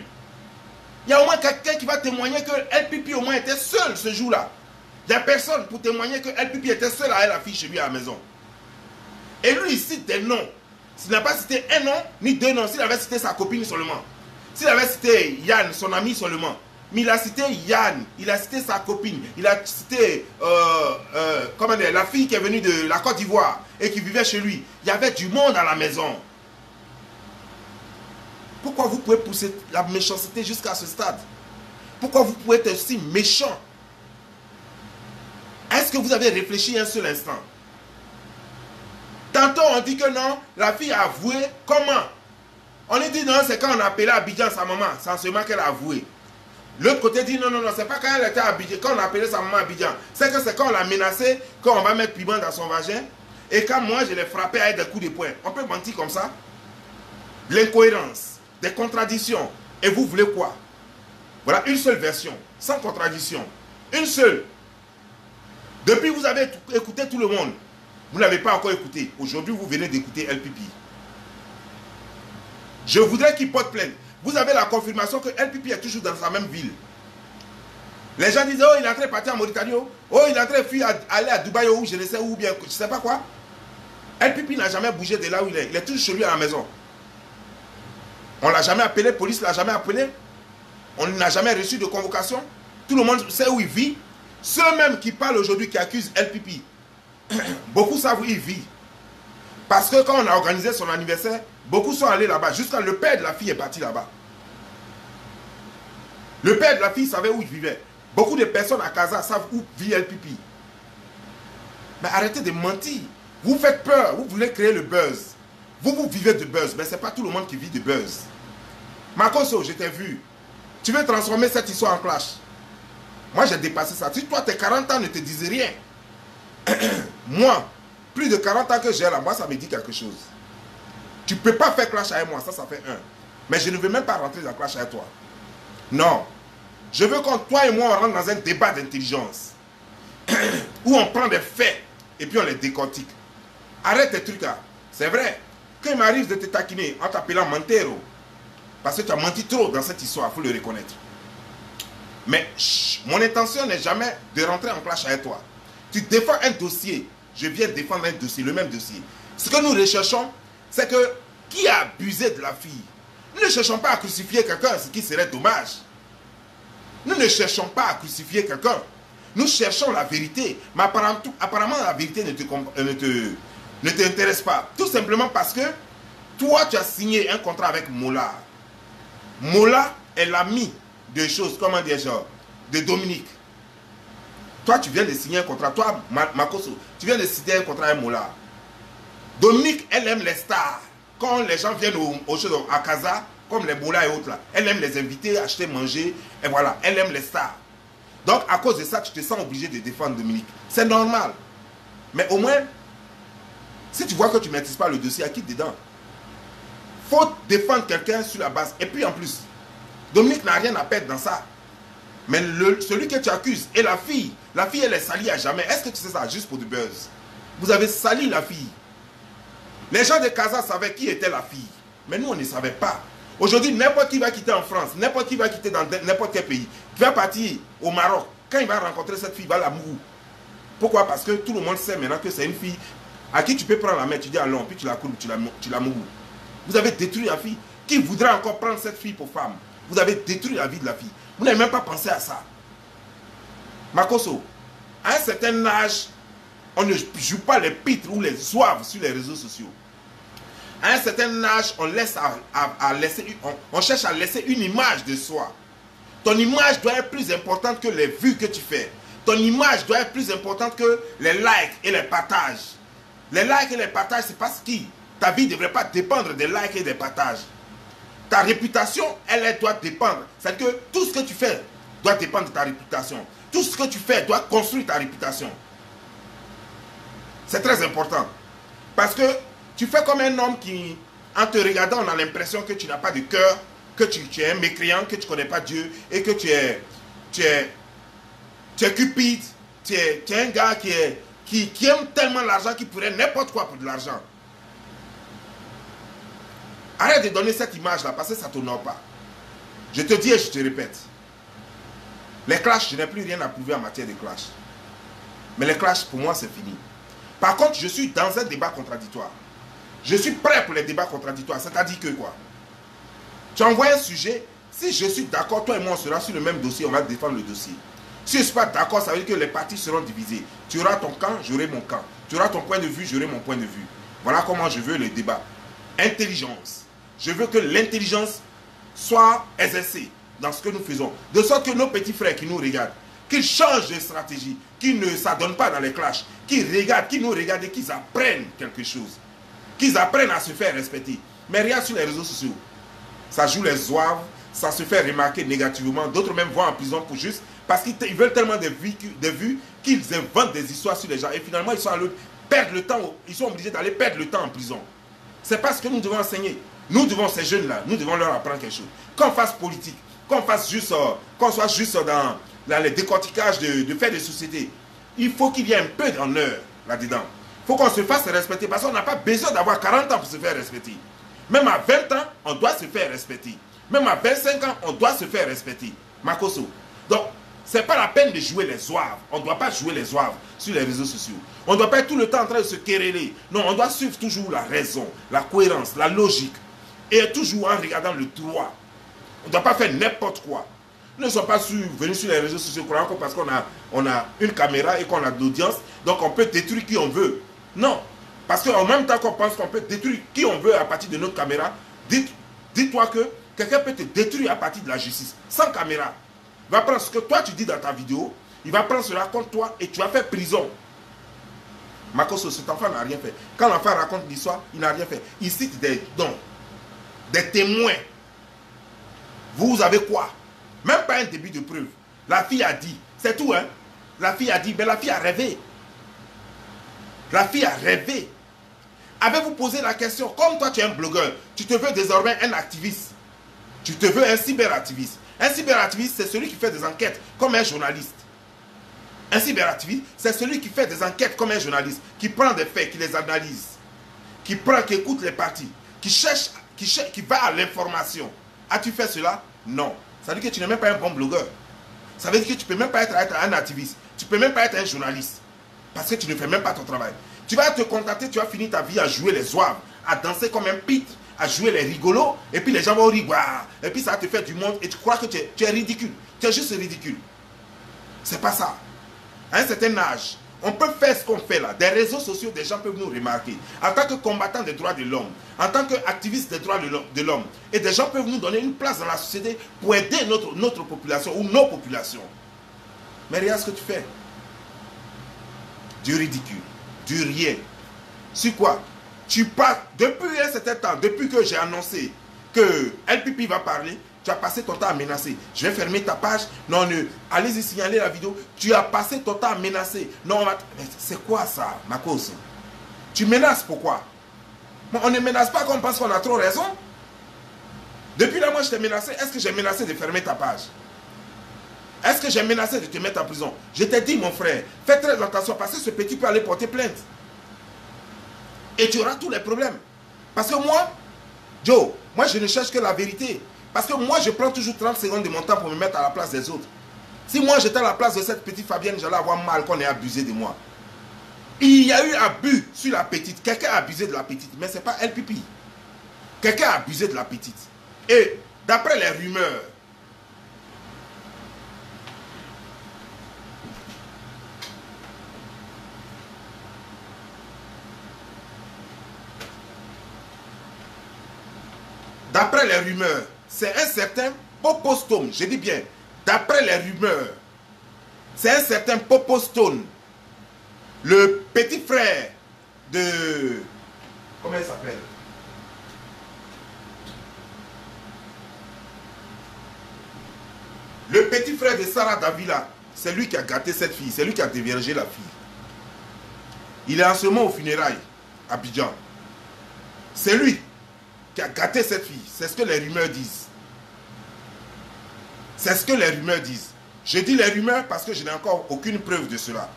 Il y a au moins quelqu'un qui va témoigner que El Pipi au moins était seul ce jour-là. Il n'y a personne pour témoigner que El Pipi était seul avec la fille chez lui à la maison. Et lui, il cite des noms. S'il n'a pas cité un nom, ni deux noms, s'il avait cité sa copine seulement. S'il avait cité Yann, son ami seulement. Mais il a cité Yann, il a cité sa copine, il a cité comment dire, la fille qui est venue de la Côte d'Ivoire et qui vivait chez lui. Il y avait du monde à la maison. Pourquoi vous pouvez pousser la méchanceté jusqu'à ce stade? Pourquoi vous pouvez être aussi méchant? Est-ce que vous avez réfléchi un seul instant? Tantôt on dit que non, la fille a avoué. Comment? On lui dit non, c'est quand on a appelé Abidjan sa maman, c'est en ce moment qu'elle a avoué. L'autre côté dit non, non, non, c'est pas quand elle était à Abidjan, quand on a appelé sa maman Abidjan. C'est que c'est quand on l'a menacé, qu'on va mettre piment dans son vagin. Et quand moi je l'ai frappé avec des coups de poing. On peut mentir comme ça? L'incohérence, des contradictions. Et vous voulez quoi? Voilà une seule version, sans contradiction. Une seule. Depuis vous avez écouté tout le monde. Vous n'avez pas encore écouté. Aujourd'hui, vous venez d'écouter El Pipi. Je voudrais qu'il porte plainte. Vous avez la confirmation que El Pipi est toujours dans sa même ville. Les gens disent, oh, il est en train de partir en Mauritanie. Oh, il est en train de fuir, aller à Dubaï ou je ne sais où bien. Je ne sais pas quoi. El Pipi n'a jamais bougé de là où il est. Il est toujours chez lui à la maison. On ne l'a jamais appelé, la police ne l'a jamais appelé. On n'a jamais reçu de convocation. Tout le monde sait où il vit. Ceux-mêmes qui parlent aujourd'hui, qui accusent El Pipi, beaucoup savent où il vit. Parce que quand on a organisé son anniversaire, beaucoup sont allés là-bas. Jusqu'à le père de la fille est parti là-bas. Le père de la fille savait où il vivait. Beaucoup de personnes à Casa savent où vit El Pipi. Mais arrêtez de mentir. Vous faites peur. Vous voulez créer le buzz. Vous vivez de buzz. Mais ce n'est pas tout le monde qui vit de buzz. Makoso, je t'ai vu. Tu veux transformer cette histoire en clash. Moi, j'ai dépassé ça. Si toi, tes 40 ans ne te disent rien. Moi, plus de 40 ans que j'ai là, moi, ça me dit quelque chose. Tu ne peux pas faire clash avec moi, ça fait un. Mais je ne veux même pas rentrer dans clash avec toi. Non. Je veux que toi et moi, on rentre dans un débat d'intelligence. Où on prend des faits et puis on les décortique. Arrête tes trucs là. C'est vrai. Quand il m'arrive de te taquiner en t'appelant Montero, parce que tu as menti trop dans cette histoire, il faut le reconnaître. Mais mon intention n'est jamais de rentrer en clash avec toi. Tu défends un dossier, je viens défendre un dossier, le même dossier. Ce que nous recherchons, c'est que qui a abusé de la fille? Nous ne cherchons pas à crucifier quelqu'un, ce qui serait dommage. Nous ne cherchons pas à crucifier quelqu'un. Nous cherchons la vérité. Mais apparemment la vérité ne t'intéresse pas. Tout simplement parce que toi, tu as signé un contrat avec Mola. Mola est l'ami de choses, comment dire, genre, de Dominique. Toi, tu viens de signer un contrat. Toi, Makoso, tu viens de signer un contrat avec Mola. Dominique, elle aime les stars. Quand les gens viennent à Casa, comme les Mola et autres là, elle aime les inviter, acheter, manger. Et voilà, elle aime les stars. Donc, à cause de ça, tu te sens obligé de défendre Dominique. C'est normal. Mais au moins, si tu vois que tu ne maîtrises pas le dossier, à qui dedans? Il faut défendre quelqu'un sur la base. Et puis en plus, Dominique n'a rien à perdre dans ça. Mais celui que tu accuses est la fille, elle est salie à jamais. Est-ce que tu sais ça juste pour du buzz? Vous avez sali la fille. Les gens de Casa savaient qui était la fille. Mais nous, on ne savait pas. Aujourd'hui, n'importe qui va quitter en France, n'importe qui va quitter dans n'importe quel pays, qui va partir au Maroc, quand il va rencontrer cette fille, il va l'amour. Pourquoi? Parce que tout le monde sait maintenant que c'est une fille à qui tu peux prendre la main, tu dis allons, puis tu la coules, tu l'amour. Vous avez détruit la fille. Qui voudrait encore prendre cette fille pour femme? Vous avez détruit la vie de la fille. Vous n'avez même pas pensé à ça. Makosso, à un certain âge, on ne joue pas les pitres ou les zouaves sur les réseaux sociaux. À un certain âge, on cherche à laisser une image de soi. Ton image doit être plus importante que les vues que tu fais. Ton image doit être plus importante que les likes et les partages. Les likes et les partages, c'est parce que ta vie ne devrait pas dépendre des likes et des partages. Ta réputation, elle doit dépendre. C'est-à-dire que tout ce que tu fais doit dépendre de ta réputation. Tout ce que tu fais doit construire ta réputation. C'est très important. Parce que tu fais comme un homme qui, en te regardant, on a l'impression que tu n'as pas de cœur, que tu es un mécréant, que tu ne connais pas Dieu et que tu es cupide, tu es un gars qui aime tellement l'argent qu'il pourrait n'importe quoi pour de l'argent. Arrête de donner cette image-là parce que ça ne t'honore pas. Je te dis et je te répète. Les clashs, je n'ai plus rien à prouver en matière de clash. Mais les clashs, pour moi, c'est fini. Par contre, je suis dans un débat contradictoire. Je suis prêt pour les débats contradictoires. C'est-à-dire que quoi? Tu envoies un sujet. Si je suis d'accord, toi et moi, on sera sur le même dossier. On va défendre le dossier. Si je ne suis pas d'accord, ça veut dire que les partis seront divisés. Tu auras ton camp, j'aurai mon camp. Tu auras ton point de vue, j'aurai mon point de vue. Voilà comment je veux le débat. Intelligence. Je veux que l'intelligence soit exercée dans ce que nous faisons. De sorte que nos petits frères qui nous regardent, qu'ils changent de stratégie, qu'ils ne s'adonnent pas dans les clashs, qu'ils nous regardent et qu'ils apprennent quelque chose. Qu'ils apprennent à se faire respecter. Mais regarde sur les réseaux sociaux. Ça joue les zouaves, ça se fait remarquer négativement. D'autres même vont en prison pour juste parce qu'ils veulent tellement de vues qu'ils inventent des histoires sur les gens. Et finalement, ils sont allés perdre le temps. Ils sont obligés d'aller perdre le temps en prison. C'est parce que nous devons enseigner. Nous devons, ces jeunes-là, nous devons leur apprendre quelque chose. Qu'on fasse politique, qu'on soit juste dans les décorticages de faits de société. Il faut qu'il y ait un peu d'honneur là-dedans. Il faut qu'on se fasse respecter parce qu'on n'a pas besoin d'avoir 40 ans pour se faire respecter. Même à 20 ans, on doit se faire respecter. Même à 25 ans, on doit se faire respecter. Makosso. Donc, ce n'est pas la peine de jouer les zouaves. On ne doit pas jouer les zouaves sur les réseaux sociaux. On ne doit pas être tout le temps en train de se quereller. Non, on doit suivre toujours la raison, la cohérence, la logique. Et toujours en regardant le droit. On ne doit pas faire n'importe quoi. Nous ne sommes pas venus sur les réseaux sociaux parce qu'on a une caméra et qu'on a de l'audience. Donc on peut détruire qui on veut. Non. Parce qu'en même temps qu'on pense qu'on peut détruire qui on veut à partir de notre caméra, dis-toi que quelqu'un peut te détruire à partir de la justice. Sans caméra. Il va prendre ce que toi tu dis dans ta vidéo. Il va prendre cela contre toi et tu vas faire prison. Makosso, cet enfant n'a rien fait. Quand l'enfant raconte l'histoire, il n'a rien fait. Il cite des dons. Des témoins. Vous avez quoi? Même pas un début de preuve. La fille a dit. C'est tout, hein? La fille a dit. Mais la fille a rêvé. La fille a rêvé. Avez-vous posé la question? Comme toi, tu es un blogueur, tu te veux désormais un activiste. Tu te veux un cyberactiviste. Un cyberactiviste, c'est celui qui fait des enquêtes comme un journaliste. Un cyberactiviste, c'est celui qui fait des enquêtes comme un journaliste, qui prend des faits, qui les analyse, qui écoute les parties, qui va à l'information. As-tu fait cela? Non. Ça veut dire que tu n'es même pas un bon blogueur. Ça veut dire que tu ne peux même pas être un activiste. Tu ne peux même pas être un journaliste. Parce que tu ne fais même pas ton travail. Tu vas te contenter, tu vas finir ta vie à jouer les zouaves, à danser comme un pitre, à jouer les rigolos, et puis les gens vont rire, et puis ça va te faire du monde, et tu crois que tu es ridicule. Tu es juste ridicule. C'est pas ça. À un certain âge, on peut faire ce qu'on fait là. Des réseaux sociaux, des gens peuvent nous remarquer. En tant que combattant des droits de l'homme, en tant qu'activiste des droits de l'homme, et des gens peuvent nous donner une place dans la société pour aider notre population ou nos populations. Mais regarde ce que tu fais. Du ridicule, du rien. Sur quoi? Tu pars, depuis un certain temps, depuis que j'ai annoncé que LPP va parler, tu as passé ton temps à menacer. Je vais fermer ta page. Non, allez-y signaler la vidéo. Tu as passé ton temps à menacer. Non, mais c'est quoi ça, Makosso? Tu menaces pourquoi? On ne menace pas quand on pense qu'on a trop raison. Depuis là, moi, je t'ai menacé. Est-ce que j'ai menacé de fermer ta page? Est-ce que j'ai menacé de te mettre en prison? Je t'ai dit, mon frère, fais très attention parce que ce petit peut aller porter plainte. Et tu auras tous les problèmes. Parce que moi, Joe, Moi, je ne cherche que la vérité. Parce que moi, je prends toujours 30 secondes de mon temps pour me mettre à la place des autres. Si moi, j'étais à la place de cette petite Fabienne, j'allais avoir mal qu'on ait abusé de moi. Il y a eu abus sur la petite. Quelqu'un a abusé de la petite, mais ce n'est pas LPP. Quelqu'un a abusé de la petite. Et d'après les rumeurs, c'est un certain Popostone, je dis bien, d'après les rumeurs, c'est un certain Popostone, le petit frère de... Comment il s'appelle? Le petit frère de Sarah Davila, c'est lui qui a gâté cette fille, c'est lui qui a déviergé la fille. Il est en ce moment au funérailles, à Abidjan. C'est lui qui a gâté cette fille, c'est ce que les rumeurs disent. C'est ce que les rumeurs disent. Je dis les rumeurs parce que je n'ai encore aucune preuve de cela.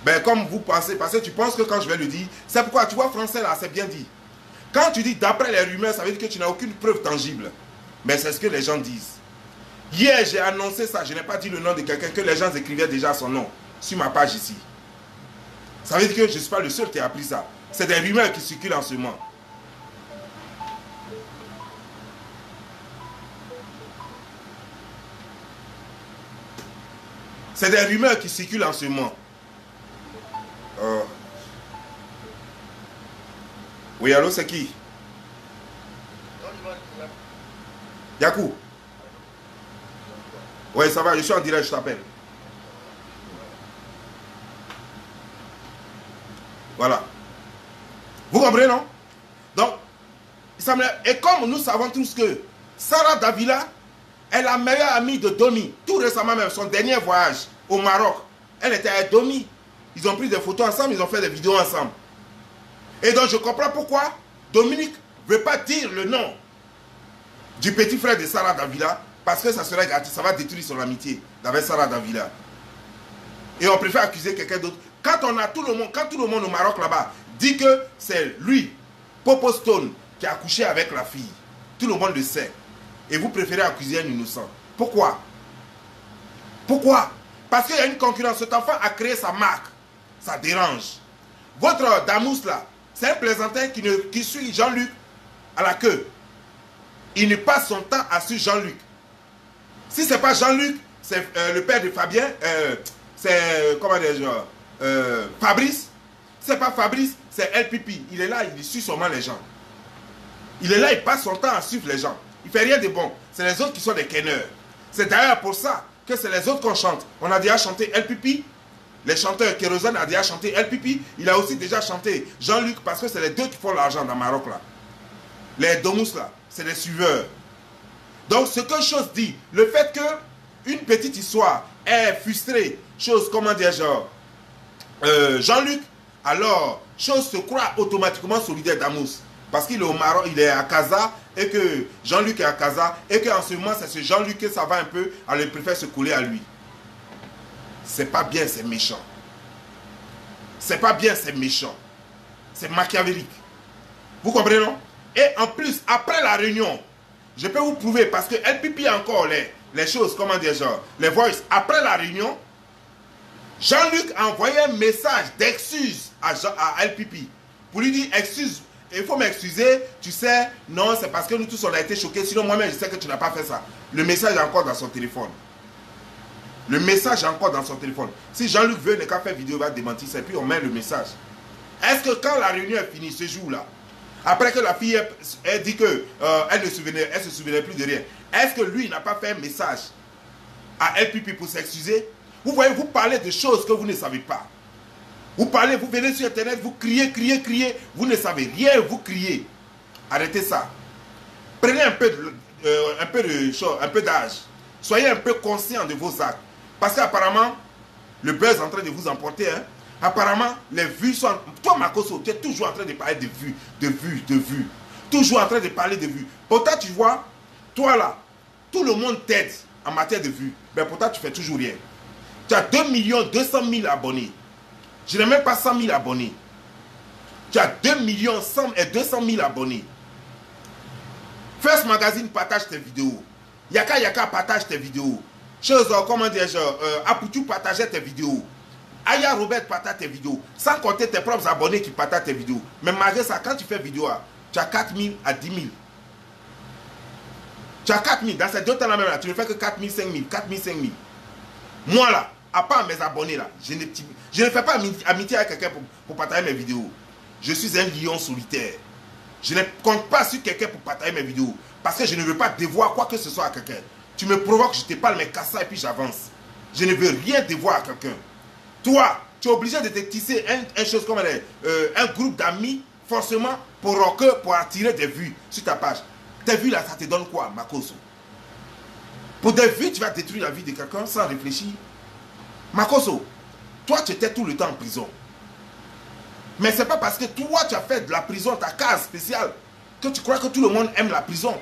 Ben, comme vous pensez, parce que tu penses que quand je vais le dire, c'est pourquoi tu vois français là, c'est bien dit. Quand tu dis d'après les rumeurs, ça veut dire que tu n'as aucune preuve tangible. Mais c'est ce que les gens disent. Hier, j'ai annoncé ça, je n'ai pas dit le nom de quelqu'un que les gens écrivaient déjà son nom sur ma page ici. Ça veut dire que je ne suis pas le seul qui a appris ça. C'est des rumeurs qui circulent en ce moment. C'est des rumeurs qui circulent en ce moment. Oui, allô, c'est qui? Yakou? Oui, ça va, je suis en direct, je t'appelle. Voilà. Vous comprenez, non? Donc, il semble... Et comme nous savons tous que Sarah Davila est la meilleure amie de Domi. Tout récemment même, son dernier voyage au Maroc, elle était avec Domi. Ils ont pris des photos ensemble, ils ont fait des vidéos ensemble. Et donc je comprends pourquoi Dominique ne veut pas dire le nom du petit frère de Sarah Davila, parce que ça serait gratuit, ça va détruire son amitié avec Sarah Davila. Et on préfère accuser quelqu'un d'autre. Quand on a tout le monde, quand tout le monde au Maroc là-bas dit que c'est lui, Popostone, qui a couché avec la fille, tout le monde le sait. Et vous préférez accuser un innocent. Pourquoi? Pourquoi? Parce qu'il y a une concurrence. Cet enfant a créé sa marque. Ça dérange. Votre Damous là, c'est un plaisantin qui suit Jean-Luc à la queue. Il ne passe son temps à suivre Jean-Luc. Si ce n'est pas Jean-Luc, c'est le père de Fabien, c'est, comment dire, Fabrice. Ce n'est pas Fabrice, c'est LPP. Il est là, il suit seulement les gens. Il est là, il passe son temps à suivre les gens. Il ne fait rien de bon. C'est les autres qui sont des kenneurs. C'est d'ailleurs pour ça que c'est les autres qu'on chante. On a déjà chanté LPP. Les chanteurs, Kérosène a déjà chanté LPP. Il a aussi déjà chanté Jean-Luc parce que c'est les deux qui font l'argent dans le Maroc là. Les Domous là, c'est les suiveurs. Donc ce que chose dit, le fait que une petite histoire est frustrée, chose comment dire genre Jean-Luc, alors chose se croit automatiquement solidaire d'Amos. Parce qu'il est au Maroc, il est à Casa, et que Jean-Luc est à Casa, et qu'en ce moment, c'est ce Jean-Luc que ça va un peu, alors il préfère se coller à lui. C'est pas bien, c'est méchant. C'est pas bien, c'est méchant. C'est machiavélique. Vous comprenez, non? Et en plus, après la réunion, je peux vous prouver, parce que LPP a encore les choses, comment dire, genre, les voices. Après la réunion, Jean-Luc a envoyé un message d'excuse à LPP pour lui dire, excuse, il faut m'excuser, tu sais, non, c'est parce que nous tous on a été choqués, sinon moi-même je sais que tu n'as pas fait ça. Le message est encore dans son téléphone. Le message est encore dans son téléphone. Si Jean-Luc veut, ne qu'à faire vidéo, il va démentir ça, et puis on met le message. Est-ce que quand la réunion est finie, ce jour-là, après que la fille elle dit qu'elle ne se souvenait plus de rien, est-ce que lui n'a pas fait un message à LPP pour s'excuser? Vous voyez, vous parlez de choses que vous ne savez pas. Vous parlez, vous venez sur Internet, vous criez, criez, criez. Vous ne savez rien, vous criez. Arrêtez ça. Prenez un peu d'âge. Soyez un peu conscient de vos actes. Parce qu'apparemment, le buzz est en train de vous emporter. Hein. Apparemment, les vues sont... Toi, Makoso, tu es toujours en train de parler de vues. Toujours en train de parler de vues. Pourtant, tu vois, toi là, tout le monde t'aide en matière de vues. Mais pourtant, tu fais toujours rien. Tu as 2 200 000 abonnés. Je n'ai même pas 100 000 abonnés. Tu as 2 200 000 abonnés. First Magazine partage tes vidéos. Yaka Yaka partage tes vidéos. Comment dire, Aputu partageait tes vidéos. Aya Robert partage tes vidéos. Sans compter tes propres abonnés qui partagent tes vidéos. Mais malgré ça, quand tu fais vidéo, tu as 4 000 à 10 000. Tu as 4 000. Dans ces 2 temps-là même, là, tu ne fais que 4 000, 5 000. 4 000, 5 000. Moi là, à part mes abonnés là, je ne fais pas amitié avec quelqu'un pour partager mes vidéos. Je suis un lion solitaire. Je ne compte pas sur quelqu'un pour partager mes vidéos. Parce que je ne veux pas devoir quoi que ce soit à quelqu'un. Tu me provoques, je te parle, mais casse ça et puis j'avance. Je ne veux rien devoir à quelqu'un. Toi, tu es obligé de te tisser un groupe d'amis, forcément, pour attirer des vues sur ta page. Tes vues là, ça te donne quoi, Makoso? Pour des vues, tu vas détruire la vie de quelqu'un sans réfléchir. Makoso, toi, tu étais tout le temps en prison. Mais ce n'est pas parce que toi, tu as fait de la prison ta case spéciale que tu crois que tout le monde aime la prison.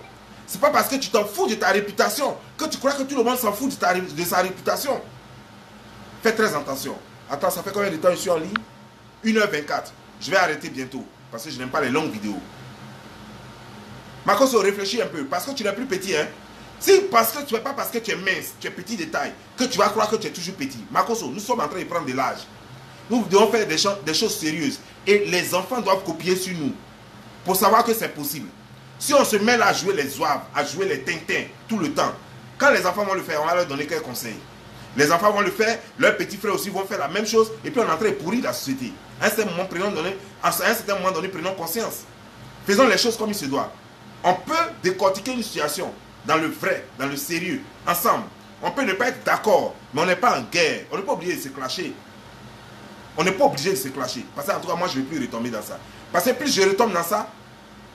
Ce n'est pas parce que tu t'en fous de ta réputation que tu crois que tout le monde s'en fout de sa réputation. Fais très attention. Attends, ça fait combien de temps je suis en ligne? 1h24. Je vais arrêter bientôt parce que je n'aime pas les longues vidéos. Makoso, réfléchis un peu parce que tu n'es plus petit. Hein? Si parce que tu n'es pas parce que tu es mince, tu es petit de taille, que tu vas croire que tu es toujours petit. Makoso, nous sommes en train de prendre de l'âge. Nous devons faire des choses sérieuses. Et les enfants doivent copier sur nous. Pour savoir que c'est possible. Si on se met là à jouer les zouaves, à jouer les tintins tout le temps, quand les enfants vont le faire, on va leur donner quel conseil? Les enfants vont le faire, leurs petits frères aussi vont faire la même chose. Et puis on est en train de pourrir la société. À un certain moment donné, prenons conscience. Faisons les choses comme il se doit. On peut décortiquer une situation dans le vrai, dans le sérieux, ensemble. On peut ne pas être d'accord, mais on n'est pas en guerre. On n'est pas obligé de se clasher. On n'est pas obligé de se clasher. Parce que en tout cas, moi, je ne vais plus retomber dans ça. Parce que plus je retombe dans ça,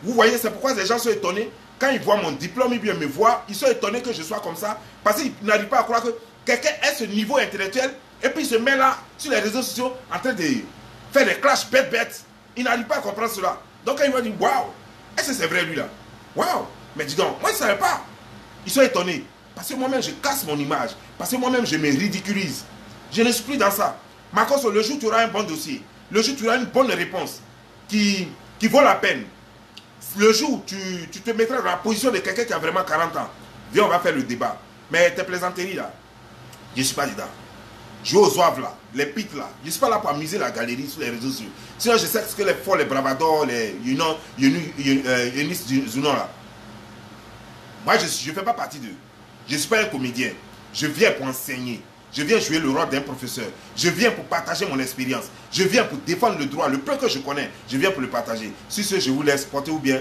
vous voyez, c'est pourquoi les gens sont étonnés. Quand ils voient mon diplôme, ils me voient, ils sont étonnés que je sois comme ça. Parce qu'ils n'arrivent pas à croire que quelqu'un ait ce niveau intellectuel et puis il se met là, sur les réseaux sociaux, en train de faire des clashs bêtes. Ils n'arrivent pas à comprendre cela. Donc quand ils vont dire, waouh, est-ce que c'est vrai lui là? Waouh, mais dis donc, moi je ne savais pas. Ils sont étonnés. Parce que moi-même, je casse mon image. Parce que moi-même, je me ridiculise. Je ne suis plus dans ça. Marcos, le jour où tu auras un bon dossier, le jour où tu auras une bonne réponse qui vaut la peine, le jour où tu te mettras dans la position de quelqu'un qui a vraiment 40 ans, viens, on va faire le débat. Mais tes plaisanteries là, je ne suis pas dedans. Je aux oeuvres là, les pics là, je ne suis pas là pour amuser la galerie sur les réseaux sociaux. Sinon, je sais ce que les forts, les bravadors, les Yunis Zunon là. Moi, je ne fais pas partie d'eux. Je ne suis pas un comédien. Je viens pour enseigner. Je viens jouer le rôle d'un professeur. Je viens pour partager mon expérience. Je viens pour défendre le droit, le peu que je connais. Je viens pour le partager. Sur ce, je vous laisse. Portez-vous bien.